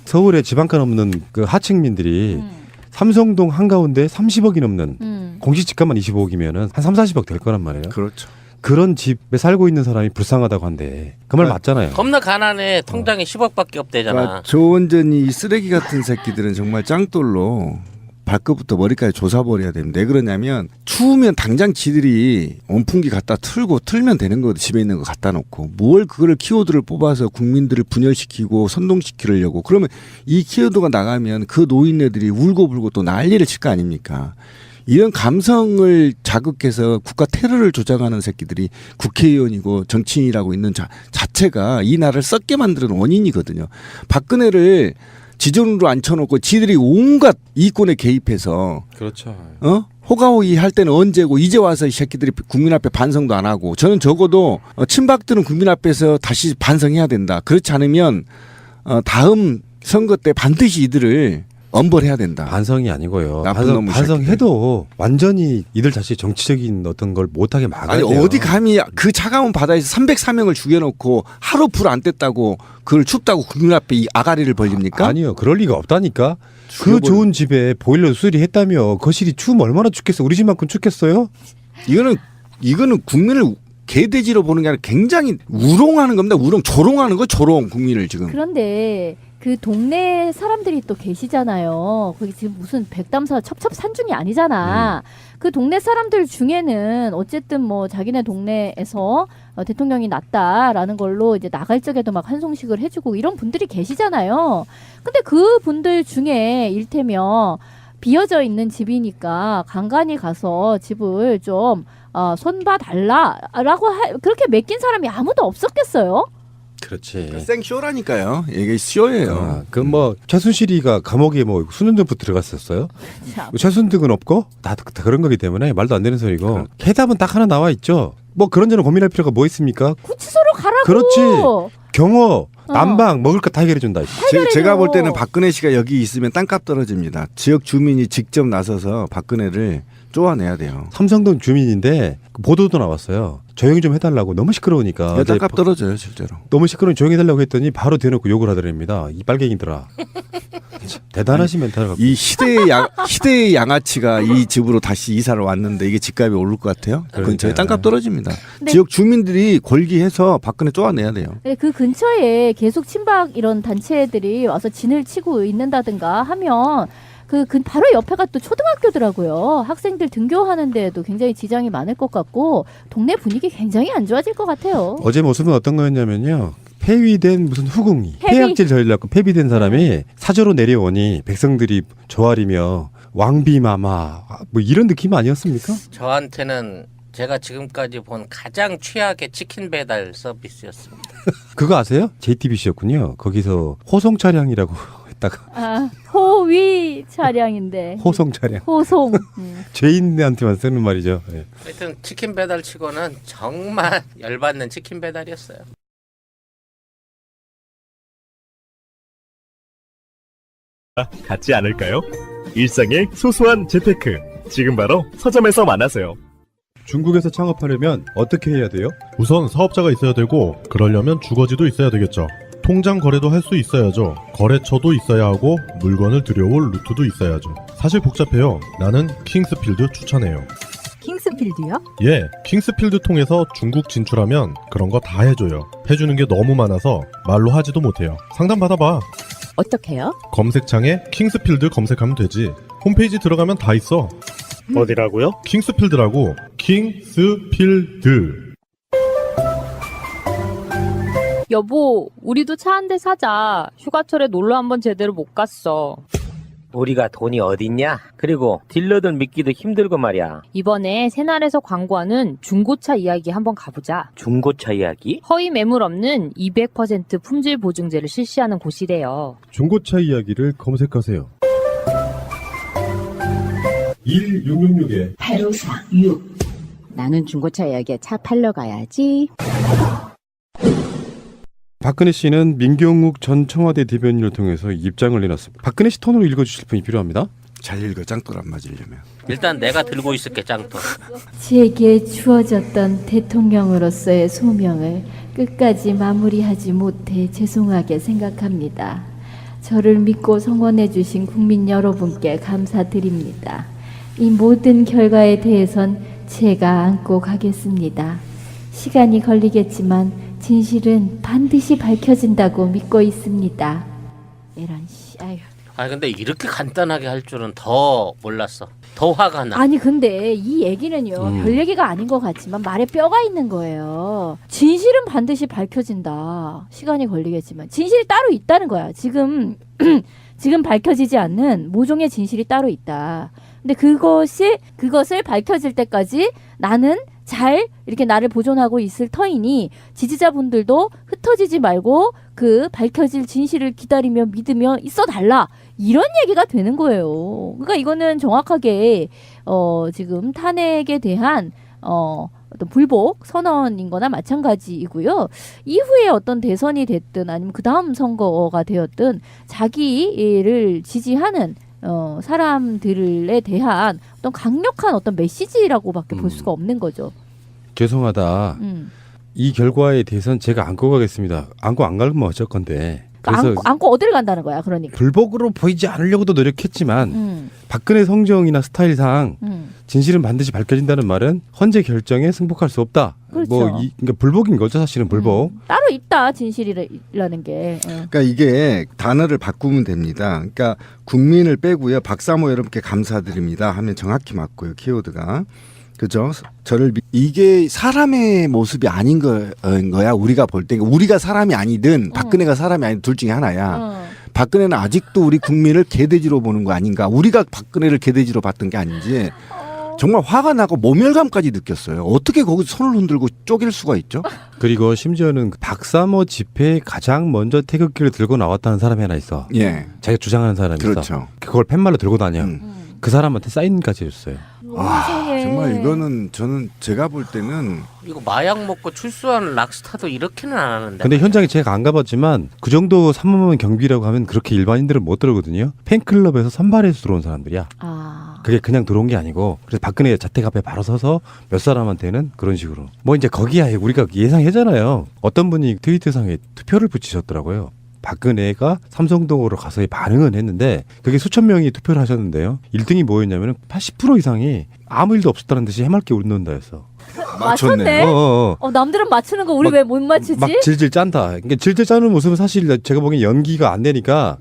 서울에 지방간 없는 그 하층민들이 삼성동 한가운데 30억이 넘는 공시 집값만 25억이면은 한 3, 40억 될 거란 말이에요. 그렇죠. 그런 집에 살고 있는 사람이 불쌍하다고 한대. 그 말 맞잖아요. 겁나 가난해. 통장에 10억밖에 없대잖아. 그러니까 조원전이 이 쓰레기 같은 새끼들은 정말 짱돌로 발끝부터 머리까지 조사버려야 됩니다. 왜 그러냐면 추우면 당장 지들이 온풍기 갖다 틀면 되는 거거든. 집에 있는 거 갖다 놓고. 뭘 그거를 키워드를 뽑아서 국민들을 분열시키고 선동시키려고. 그러면 이 키워드가 나가면 그 노인네들이 울고불고 또 난리를 칠 거 아닙니까? 이런 감성을 자극해서 국가 테러를 조장하는 새끼들이 국회의원이고 정치인이라고 있는 자체가 이 나라를 썩게 만드는 원인이거든요. 박근혜를 지존으로 앉혀놓고 지들이 온갖 이권에 개입해서 그렇죠. 호가호위 할 때는 언제고 이제 와서 이 새끼들이 국민 앞에 반성도 안 하고 저는 적어도 친박들은 국민 앞에서 다시 반성해야 된다. 그렇지 않으면 다음 선거 때 반드시 이들을 엄벌해야 된다. 반성이 아니고요. 나쁜 놈의 반성해도 완전히 이들 자신이 정치적인 어떤 걸 못하게 막아야 아니 돼요. 어디 감히 그 차가운 바다에서 304명을 죽여놓고 하루 불 안 뗐다고 그걸 춥다고 국민 앞에 이 아가리를 벌립니까? 아니요. 그럴 리가 없다니까. 그 죽여버려. 좋은 집에 보일러 수리했다며 거실이 추우면 얼마나 춥겠어. 우리 집만큼 춥겠어요? 이거는 국민을 개돼지로 보는 게 아니라 굉장히 우롱하는 겁니다. 조롱하는 거 조롱 국민을 지금. 그런데 그 동네 사람들이 또 계시잖아요. 거기 지금 무슨 백담사 첩첩산중이 아니잖아. 그 동네 사람들 중에는 어쨌든 뭐 자기네 동네에서 대통령이 낫다라는 걸로 이제 나갈 적에도 막 한송식을 해주고 이런 분들이 계시잖아요. 근데 그 분들 중에 일테면 비어져 있는 집이니까 간간히 가서 집을 좀 손봐 달라라고 그렇게 맡긴 사람이 아무도 없었겠어요? 그렇지. 생쇼라니까요. 이게 쇼예요. 그 뭐 최순실이가 감옥에 뭐 수년 전부터 들어갔었어요. 참. 최순득은 없고 다 그런 거기 때문에 말도 안 되는 소리고. 해답은 딱 하나 나와 있죠. 뭐 그런저런 고민할 필요가 뭐 있습니까? 구치소로 가라고. 그렇지. 경호, 난방 먹을 거 다 해결해 준다. 제가 볼 때는 박근혜 씨가 여기 있으면 땅값 떨어집니다. 지역 주민이 직접 나서서 박근혜를 쪼아내야 돼요. 삼성동 주민인데 보도도 나왔어요. 조용히 좀 해달라고. 너무 시끄러우니까. 어제 땅값 떨어져요 실제로. 너무 시끄러우니 조용히 해달라고 했더니 바로 대놓고 욕을 하더랍니다. 이 빨갱이들아. 대단하신 멘탈을 갖고. 이 시대의 양아치가 이 집으로 다시 이사를 왔는데 이게 집값이 오를 것 같아요? 근처에 땅값 떨어집니다. 네. 지역 주민들이 권리해서 박근혜 쪼아내야 돼요. 네, 그 근처에 계속 친박 이런 단체들이 와서 진을 치고 있는다든가 하면 바로 옆에가 또 초등학교더라고요. 학생들 등교하는 데에도 굉장히 지장이 많을 것 같고 동네 분위기 굉장히 안 좋아질 것 같아요. 어제 모습은 어떤 거였냐면요. 폐위된 무슨 후궁이 폐약질 저질렀고 폐비된 사람이 사저로 내려오니 백성들이 조아리며 왕비마마 뭐 이런 느낌 아니었습니까? 저한테는 제가 지금까지 본 가장 최악의 치킨 배달 서비스였습니다. 그거 아세요? JTBC였군요. 거기서 호송 차량이라고 했다가 호위 차량인데. 호송 차량. 호송. 죄인한테만 쓰는 말이죠. 네. 하여튼 치킨 배달 치고는 정말 열받는 치킨 배달이었어요. 같지 않을까요? 일상의 소소한 재테크 지금 바로 서점에서 만나세요. 중국에서 창업하려면 어떻게 해야 돼요? 우선 사업자가 있어야 되고 그러려면 주거지도 있어야 되겠죠. 통장 거래도 할 수 있어야죠. 거래처도 있어야 하고 물건을 들여올 루트도 있어야죠. 사실 복잡해요. 나는 킹스필드 추천해요. 킹스필드요? 예, 킹스필드 통해서 중국 진출하면 그런 거 다 해줘요. 해주는 게 너무 많아서 말로 하지도 못해요. 상담 받아봐. 어떻게요? 검색창에 킹스필드 검색하면 되지. 홈페이지 들어가면 다 있어. 어디라고요? 킹스필드라고. 킹스필드. 여보, 우리도 차 한 대 사자. 휴가철에 놀러 한번 제대로 못 갔어. 우리가 돈이 어딨냐? 그리고 딜러들 믿기도 힘들고 말이야. 이번에 새날에서 광고하는 중고차 이야기 한번 가보자. 중고차 이야기? 허위 매물 없는 200% 품질 보증제를 실시하는 곳이래요. 중고차 이야기를 검색하세요. 1666에 8546. 나는 중고차 이야기에 차 팔러 가야지. 박근혜 씨는 민경욱 전 청와대 대변인을 통해서 입장을 내놨습니다. 박근혜 씨 톤으로 읽어주실 분이 필요합니다. 잘 읽어 짱돌 안 맞으려면. 일단 내가 들고 있을게 짱돌. 제게 주어졌던 대통령으로서의 소명을 끝까지 마무리하지 못해 죄송하게 생각합니다. 저를 믿고 성원해 주신 국민 여러분께 감사드립니다. 이 모든 결과에 대해선 제가 안고 가겠습니다. 시간이 걸리겠지만 진실은 반드시 밝혀진다고 믿고 있습니다. 이런 씨, 아유. 아 근데 이렇게 간단하게 할 줄은 더 몰랐어. 더 화가 나. 아니 근데 이 얘기는요 별 얘기가 아닌 것 같지만 말에 뼈가 있는 거예요. 진실은 반드시 밝혀진다. 시간이 걸리겠지만 진실이 따로 있다는 거야. 지금 밝혀지지 않는 모종의 진실이 따로 있다. 근데 그것을 밝혀질 때까지 나는 잘 이렇게 나를 보존하고 있을 터이니 지지자분들도 흩어지지 말고 그 밝혀질 진실을 기다리며 믿으며 있어 달라. 이런 얘기가 되는 거예요. 그러니까 이거는 정확하게 지금 탄핵에 대한 어떤 불복 선언인 거나 마찬가지이고요. 이후에 어떤 대선이 됐든 아니면 그 다음 선거가 되었든 자기를 지지하는 사람들에 대한 어떤 강력한 어떤 메시지라고밖에 볼 수가 없는 거죠. 죄송하다. 이 결과에 대해서는 제가 안고 가겠습니다. 안고 안 가면 어쩔 건데. 그래서 안고 어디를 간다는 거야, 그러니까. 불복으로 보이지 않으려고도 노력했지만 박근혜 성정이나 스타일상 진실은 반드시 밝혀진다는 말은 헌재 결정에 승복할 수 없다. 그렇죠. 그러니까 불복인 거죠, 사실은 불복. 따로 있다, 진실이라는 게. 그러니까 이게 단어를 바꾸면 됩니다. 그러니까 국민을 빼고요. 박사모 여러분께 감사드립니다 하면 정확히 맞고요. 키워드가. 그죠? 이게 사람의 모습이 아닌 거야. 우리가 볼 때. 우리가 사람이 아니든 박근혜가 사람이 아니든 둘 중에 하나야. 박근혜는 아직도 우리 국민을 개돼지로 보는 거 아닌가. 우리가 박근혜를 개돼지로 봤던 게 아닌지 정말 화가 나고 모멸감까지 느꼈어요. 어떻게 거기서 손을 흔들고 쪼갤 수가 있죠? 그리고 심지어는 박사모 집회에 가장 먼저 태극기를 들고 나왔다는 사람이 하나 있어. 예. 자기가 주장하는 사람이 그렇죠. 있어. 그걸 팻말로 들고 다녀. 그 사람한테 사인까지 해줬어요. 정말 이거는 저는 제가 볼 때는 이거 마약 먹고 출소하는 락스타도 이렇게는 안 하는데. 근데 현장에 제가 안 가봤지만 그 정도 삼엄한 경비라고 하면 그렇게 일반인들은 못 들어거든요. 팬클럽에서 선발해서 들어온 사람들이야. 그게 그냥 들어온 게 아니고 그래서 박근혜 자택 앞에 바로 서서 몇 사람한테는 그런 식으로 뭐 이제 거기야 우리가 예상하잖아요. 어떤 분이 트위터상에 투표를 붙이셨더라고요. 박근혜가 삼성동으로 가서 반응은 했는데 그게 수천 명이 투표를 하셨는데요. 1등이 뭐였냐면 80% 이상이 아무 일도 없었다는 듯이 해맑게 웃는다였어. 맞췄네. 남들은 맞추는 거 우리 왜 못 맞추지? 막 질질 짠다. 그러니까 질질 짜는 모습은 사실 제가 보기엔 연기가 안 되니까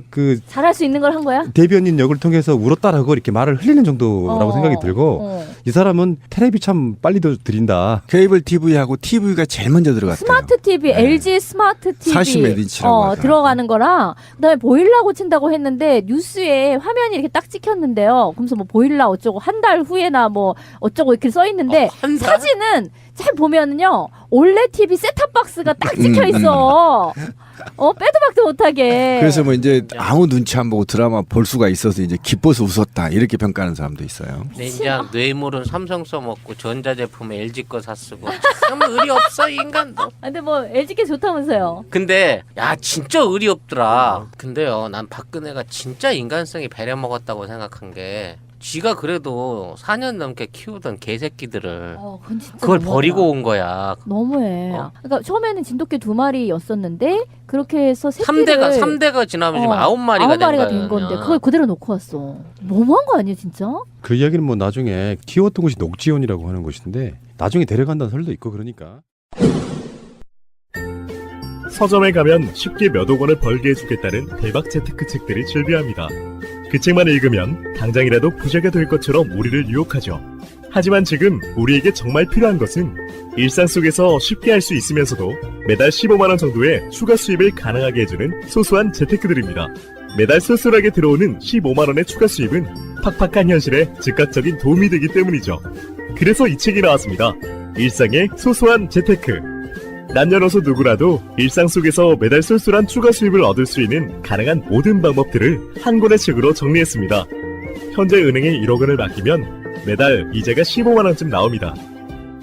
그 잘할 수 있는 걸 한 거야? 대변인 역을 통해서 울었다라고 이렇게 말을 흘리는 정도라고 생각이 들고 이 사람은 텔레비 참 빨리도 드린다. 케이블 TV하고 TV가 제일 먼저 들어갔대요. 스마트 TV, LG 스마트 TV 40인치라고 하더라고요. 들어가는 거랑 그다음에 보일러 고친다고 했는데 뉴스에 화면이 이렇게 딱 찍혔는데요. 그러면서 뭐 보일러 어쩌고 한 달 후에나 뭐 어쩌고 이렇게 써 있는데 사진은 잘 보면은요 올레 TV 셋탑 박스가 딱 찍혀 있어. 빼도 박도 못하게. 그래서 뭐 이제 아무 눈치 안 보고 드라마 볼 수가 있어서 이제 기뻐서 웃었다 이렇게 평가하는 사람도 있어요. 냉장 뇌물은 삼성 써먹고 전자제품은 LG 거 샀쓰고 참 의리 없어 인간도. 근데 뭐 LG께 좋다면서요. 근데 야 진짜 의리 없더라. 근데요 난 박근혜가 진짜 인간성이 배려먹었다고 생각한 게 쥐가 그래도 4년 넘게 키우던 개새끼들을 그건 진짜 그걸 너무하다. 버리고 온 거야. 너무해. 그러니까 처음에는 진돗개 2마리였었는데 그렇게 해서 새끼를 3대가 지나면 지금 9마리가 된 건데 그걸 그대로 놓고 왔어. 너무한 거 아니야 진짜? 그 이야기는 뭐 나중에 키웠던 곳이 녹지원이라고 하는 곳인데 나중에 데려간다는 설도 있고 그러니까. 서점에 가면 쉽게 몇억 원을 벌게 해주겠다는 대박 재테크 책들이 즐비합니다. 그 책만 읽으면 당장이라도 부자가 될 것처럼 우리를 유혹하죠. 하지만 지금 우리에게 정말 필요한 것은 일상 속에서 쉽게 할 수 있으면서도 매달 15만 원 정도의 추가 수입을 가능하게 해주는 소소한 재테크들입니다. 매달 쏠쏠하게 들어오는 15만 원의 추가 수입은 팍팍한 현실에 즉각적인 도움이 되기 때문이죠. 그래서 이 책이 나왔습니다. 일상의 소소한 재테크. 남녀노소 누구라도 일상 속에서 매달 쏠쏠한 추가 수입을 얻을 수 있는 가능한 모든 방법들을 한 권의 책으로 정리했습니다. 현재 은행에 1억 원을 맡기면 매달 이자가 15만 원쯤 나옵니다.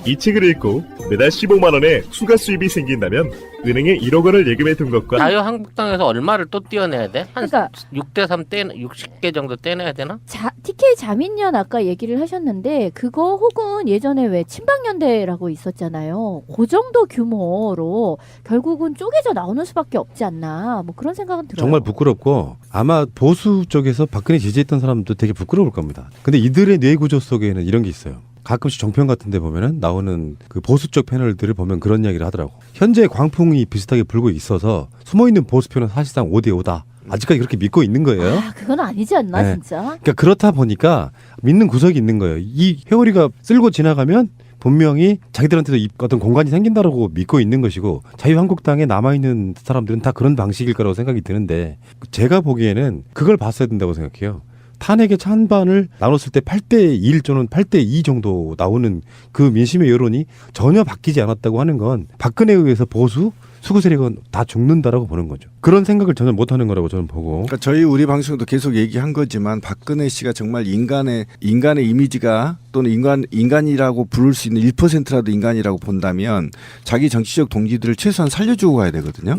이 책을 읽고 매달 15만 원의 추가 수입이 생긴다면 은행에 1억 원을 예금해 둔 것과 자유한국당에서 얼마를 또 떼어내야 돼? 한 그러니까 6대3 60개 정도 떼내야 되나? TK 자민련 아까 얘기를 하셨는데 그거 혹은 예전에 왜 친박연대라고 있었잖아요. 그 정도 규모로 결국은 쪼개져 나오는 수밖에 없지 않나 뭐 그런 생각은 들어요. 정말 부끄럽고 아마 보수 쪽에서 박근혜 지지했던 사람도 되게 부끄러울 겁니다. 근데 이들의 뇌 구조 속에는 이런 게 있어요. 가끔씩 정평 같은 데 보면은 나오는 그 보수 쪽 패널들을 보면 그런 이야기를 하더라고. 현재 광풍이 비슷하게 불고 있어서 숨어있는 보수표는 사실상 5대5다. 아직까지 그렇게 믿고 있는 거예요. 그건 아니지 않나 네. 진짜. 그러니까 그렇다 보니까 믿는 구석이 있는 거예요. 이 회오리가 쓸고 지나가면 분명히 자기들한테도 어떤 공간이 생긴다라고 믿고 있는 것이고 자유한국당에 남아있는 사람들은 다 그런 방식일 거라고 생각이 드는데 제가 보기에는 그걸 봤어야 된다고 생각해요. 탄핵의 찬반을 나눴을 때 8대1 또는 8대2 정도 나오는 그 민심의 여론이 전혀 바뀌지 않았다고 하는 건 박근혜에 의해서 보수 수구 세력은 다 죽는다라고 보는 거죠. 그런 생각을 전혀 못하는 거라고 저는 보고. 그러니까 우리 방송도 계속 얘기한 거지만 박근혜 씨가 정말 인간의 이미지가 또는 인간이라고 부를 수 있는 1%라도 인간이라고 본다면 자기 정치적 동지들을 최소한 살려주고 가야 되거든요.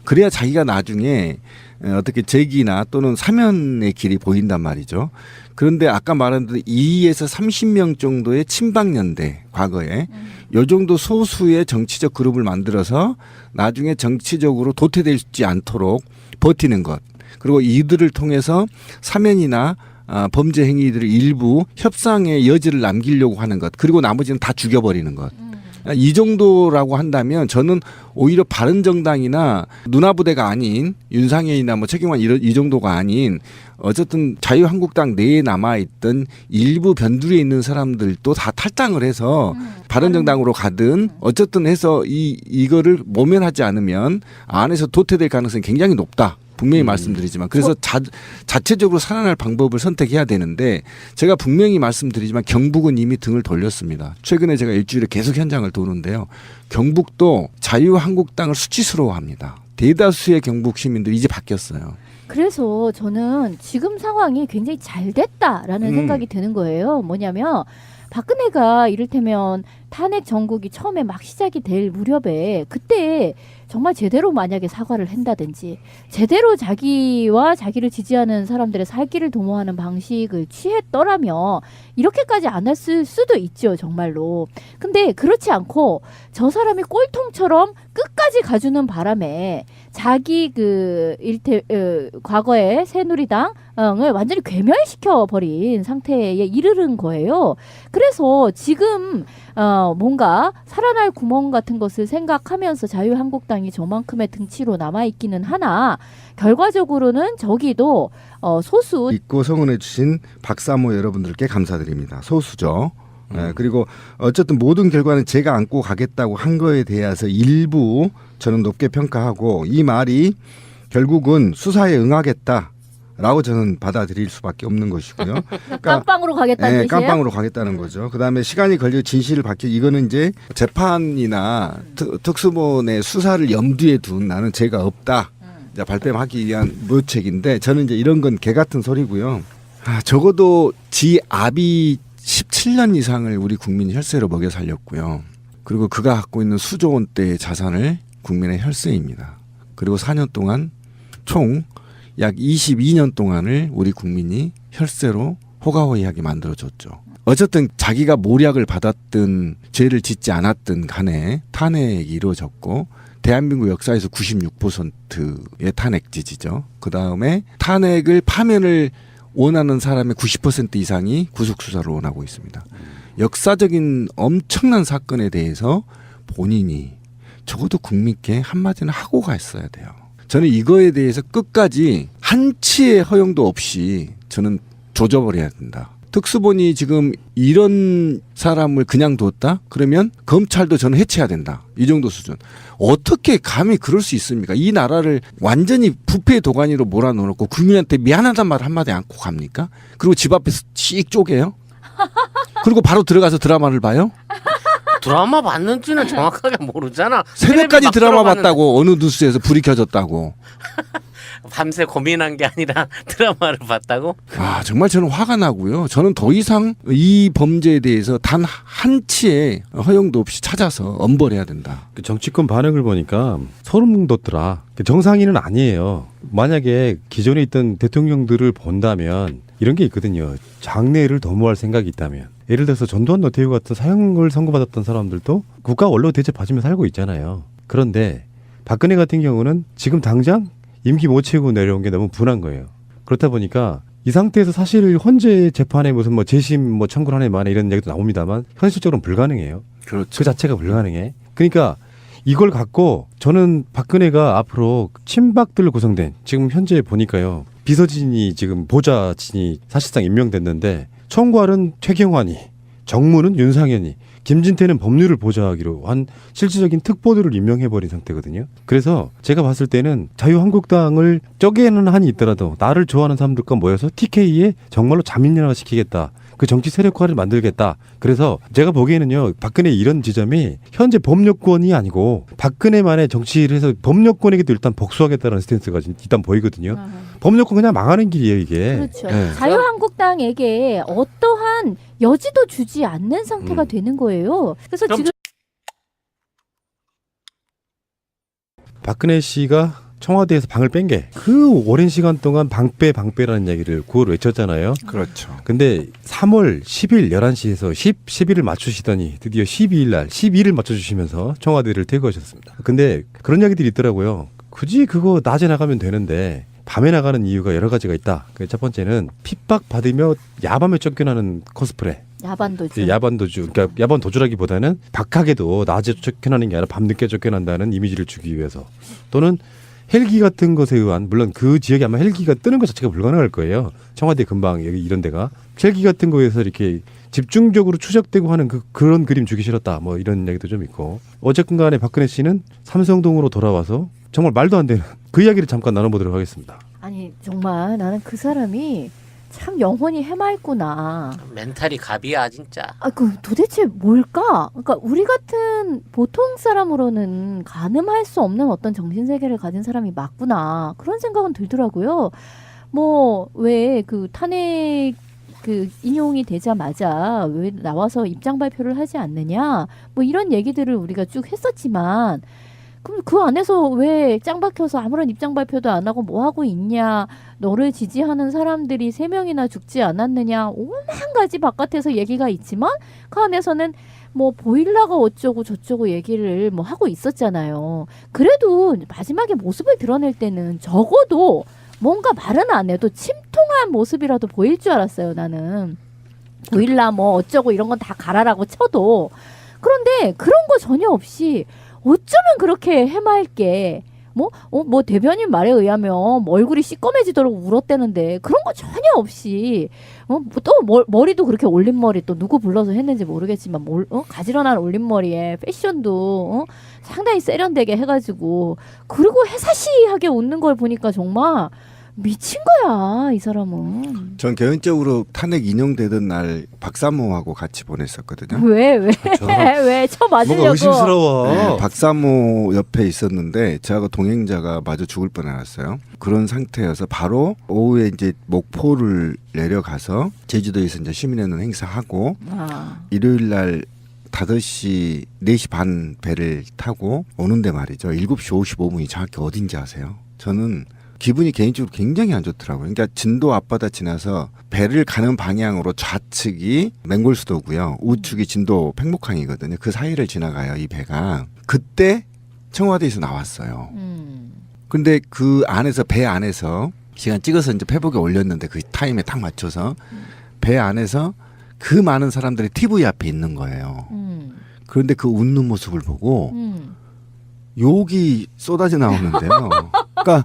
그래야 자기가 나중에 어떻게 재기나 또는 사면의 길이 보인단 말이죠. 그런데 아까 말한 대로 2에서 30명 정도의 친박연대 과거에 요 정도 소수의 정치적 그룹을 만들어서 나중에 정치적으로 도태되지 않도록 버티는 것. 그리고 이들을 통해서 사면이나 범죄 행위들을 일부 협상의 여지를 남기려고 하는 것. 그리고 나머지는 다 죽여버리는 것. 이 정도라고 한다면 저는 오히려 바른정당이나 누나부대가 아닌 윤상현이나 뭐 최경환 이 정도가 아닌 어쨌든 자유한국당 내에 남아있던 일부 변두리에 있는 사람들도 다 탈당을 해서 바른정당으로 가든 어쨌든 해서 이거를 모면하지 않으면 안에서 도태될 가능성이 굉장히 높다. 분명히 말씀드리지만 그래서 자체적으로 살아날 방법을 선택해야 되는데 제가 분명히 말씀드리지만 경북은 이미 등을 돌렸습니다. 최근에 제가 일주일에 계속 현장을 도는데요. 경북도 자유한국당을 수치스러워합니다. 대다수의 경북 시민들이 이제 바뀌었어요. 그래서 저는 지금 상황이 굉장히 잘 됐다라는 생각이 드는 거예요. 뭐냐면 박근혜가 이를테면 탄핵 정국이 처음에 막 시작이 될 무렵에 그때 정말 제대로 만약에 사과를 한다든지 제대로 자기와 자기를 지지하는 사람들의 살 길을 도모하는 방식을 취했더라면 이렇게까지 안 했을 수도 있죠. 정말로. 근데 그렇지 않고 저 사람이 꼴통처럼 끝까지 가주는 바람에 자기 과거의 새누리당을 완전히 괴멸시켜 버린 상태에 이르른 거예요. 그래서 지금 뭔가 살아날 구멍 같은 것을 생각하면서 자유한국당이 저만큼의 등치로 남아있기는 하나 결과적으로는 저기도 소수 믿고 성원해 주신 박사모 여러분들께 감사드립니다. 소수죠. 그리고 어쨌든 모든 결과는 제가 안고 가겠다고 한 거에 대해서 일부 저는 높게 평가하고 이 말이 결국은 수사에 응하겠다. 라고 저는 받아들일 수밖에 없는 것이고요. 그러니까 깜빵으로 가겠다는 뜻이에요? 깜빵으로 가겠다는 거죠. 그다음에 시간이 걸려 진실을 이거는 이제 재판이나 특수본의 수사를 염두에 둔 나는 죄가 없다. 이제 발뺌하기 위한 묘책인데 저는 이제 이런 건 개 같은 소리고요. 적어도 지 아비 17년 이상을 우리 국민 혈세로 먹여 살렸고요. 그리고 그가 갖고 있는 수조 원대의 자산을 국민의 혈세입니다. 그리고 4년 동안 총 약 22년 동안을 우리 국민이 혈세로 호가호위하게 만들어줬죠. 어쨌든 자기가 모략을 받았든 죄를 짓지 않았든 간에 탄핵이 이루어졌고 대한민국 역사에서 96%의 탄핵 지지죠. 그다음에 탄핵을 파면을 원하는 사람의 90% 이상이 구속수사를 원하고 있습니다. 역사적인 엄청난 사건에 대해서 본인이 적어도 국민께 한마디는 하고 갔어야 돼요. 저는 이거에 대해서 끝까지 한치의 허용도 없이 저는 조져버려야 된다. 특수본이 지금 이런 사람을 그냥 뒀다? 그러면 검찰도 저는 해체해야 된다. 이 정도 수준. 어떻게 감히 그럴 수 있습니까? 이 나라를 완전히 부패의 도가니로 몰아넣어놓고 국민한테 미안하단 말 한마디 않고 갑니까? 그리고 집 앞에서 씩 쪼개요? 그리고 바로 들어가서 드라마를 봐요? 드라마 봤는지는 정확하게 모르잖아. 새벽까지 드라마 봤다고 어느 뉴스에서 불이 켜졌다고. 밤새 고민한 게 아니라 드라마를 봤다고? 정말 저는 화가 나고요. 저는 더 이상 이 범죄에 대해서 단 한치의 허용도 없이 찾아서 엄벌해야 된다. 그 정치권 반응을 보니까 소름 돋더라. 정상인은 아니에요. 만약에 기존에 있던 대통령들을 본다면 이런 게 있거든요. 장래를 도모할 생각이 있다면. 예를 들어서 전두환 노태우 같은 사형을 선고받았던 사람들도 국가 원로 대접받으며 살고 있잖아요. 그런데 박근혜 같은 경우는 지금 당장 임기 못 채우고 내려온 게 너무 분한 거예요. 그렇다 보니까 이 상태에서 사실 헌재 재판에 무슨 재심 청구를 하네 마네 이런 얘기도 나옵니다만 현실적으로는 불가능해요. 그렇죠. 그 자체가 불가능해. 그러니까 이걸 갖고 저는 박근혜가 앞으로 친박들로 구성된 지금 현재 보니까요. 비서진이 지금 보좌진이 사실상 임명됐는데 총괄은 최경환이, 정무는 윤상현이, 김진태는 법률을 보좌하기로 한 실질적인 특보들을 임명해버린 상태거든요. 그래서 제가 봤을 때는 자유한국당을 쪼개는 한이 있더라도 나를 좋아하는 사람들과 모여서 TK에 정말로 자민련화 시키겠다. 그 정치 세력화를 만들겠다. 그래서 제가 보기에는요, 박근혜 이런 지점이 현재 법여권이 아니고 박근혜만의 정치를 해서 법여권에게도 일단 복수하겠다는 스탠스가 일단 보이거든요. 법여권 그냥 망하는 길이에요, 이게. 그렇죠. 네. 자유한국당에게 어떠한 여지도 주지 않는 상태가 되는 거예요. 그래서 그럼 지금 박근혜 씨가 청와대에서 방을 뺀 게 그 오랜 시간 동안 방빼라는 얘기를 구호를 외쳤잖아요. 그렇죠. 근데 3월 10일 11시에서 10일을 맞추시더니 드디어 12일 날 12일을 맞춰주시면서 청와대를 퇴거하셨습니다. 근데 그런 이야기들이 있더라고요. 굳이 그거 낮에 나가면 되는데 밤에 나가는 이유가 여러 가지가 있다. 첫 번째는 핍박받으며 야밤에 쫓겨나는 코스프레. 야반도주. 야반도주. 그러니까 야반도주라기보다는 박하게도 낮에 쫓겨나는 게 아니라 밤늦게 쫓겨난다는 이미지를 주기 위해서. 또는 헬기 같은 것에 의한, 물론 그 지역에 아마 헬기가 뜨는 것 자체가 불가능할 거예요. 청와대 근방 여기 이런 데가. 헬기 같은 거에서 이렇게 집중적으로 추적되고 하는 그런 그림 주기 싫었다. 뭐 이런 이야기도 좀 있고. 어쨌든 간에 박근혜 씨는 삼성동으로 돌아와서 정말 말도 안 되는 그 이야기를 잠깐 나눠보도록 하겠습니다. 아니 정말 나는 그 사람이 참 영혼이 해맑구나. 멘탈이 갑이야 진짜. 아, 그 도대체 뭘까? 그러니까 우리 같은 보통 사람으로는 가늠할 수 없는 어떤 정신 세계를 가진 사람이 맞구나. 그런 생각은 들더라고요. 뭐 왜 그 탄핵 그 인용이 되자마자 왜 나와서 입장 발표를 하지 않느냐? 뭐 이런 얘기들을 우리가 쭉 했었지만 그럼 그 안에서 왜 짱 박혀서 아무런 입장 발표도 안 하고 뭐 하고 있냐? 너를 지지하는 사람들이 3명이나 죽지 않았느냐? 오만 가지 바깥에서 얘기가 있지만 그 안에서는 뭐 보일러가 어쩌고 저쩌고 얘기를 뭐 하고 있었잖아요. 그래도 마지막에 모습을 드러낼 때는 적어도 뭔가 말은 안 해도 침통한 모습이라도 보일 줄 알았어요, 나는. 보일러 뭐 어쩌고 이런 건 다 가라라고 쳐도. 그런데 그런 거 전혀 없이 어쩌면 그렇게 해맑게 뭐 대변인 말에 의하면 뭐 얼굴이 시꺼매지도록 울었대는데 그런 거 전혀 없이 또 머리도 그렇게 올림머리 또 누구 불러서 했는지 모르겠지만 가지런한 올림머리에 패션도 상당히 세련되게 해가지고 그리고 해사시하게 웃는 걸 보니까 정말 미친 거야 이 사람은. 전 개인적으로 탄핵 인용되던 날 박사모하고 같이 보냈었거든요. 왜 쳐 뭔가 맞으려고. 의심스러워. 네, 박사모 옆에 있었는데 저하고 동행자가 마저 죽을 뻔했어요. 그런 상태여서 바로 오후에 이제 목포를 내려가서 제주도에서 이제 시민회원 행사하고 일요일 날 5시 4시 반 배를 타고 오는데 말이죠. 7시 55분이 정확히 어딘지 아세요? 저는 기분이 개인적으로 굉장히 안 좋더라고요. 그러니까 진도 앞바다 지나서 배를 가는 방향으로 좌측이 맹골수도고요. 우측이 진도 팽목항이거든요. 그 사이를 지나가요, 이 배가. 그때 청와대에서 나왔어요. 근데 그 안에서 배 안에서 시간 찍어서 이제 페북에 올렸는데 그 타임에 딱 맞춰서 배 안에서 그 많은 사람들이 TV 앞에 있는 거예요. 그런데 그 웃는 모습을 보고 욕이 쏟아져 나오는데요. 그러니까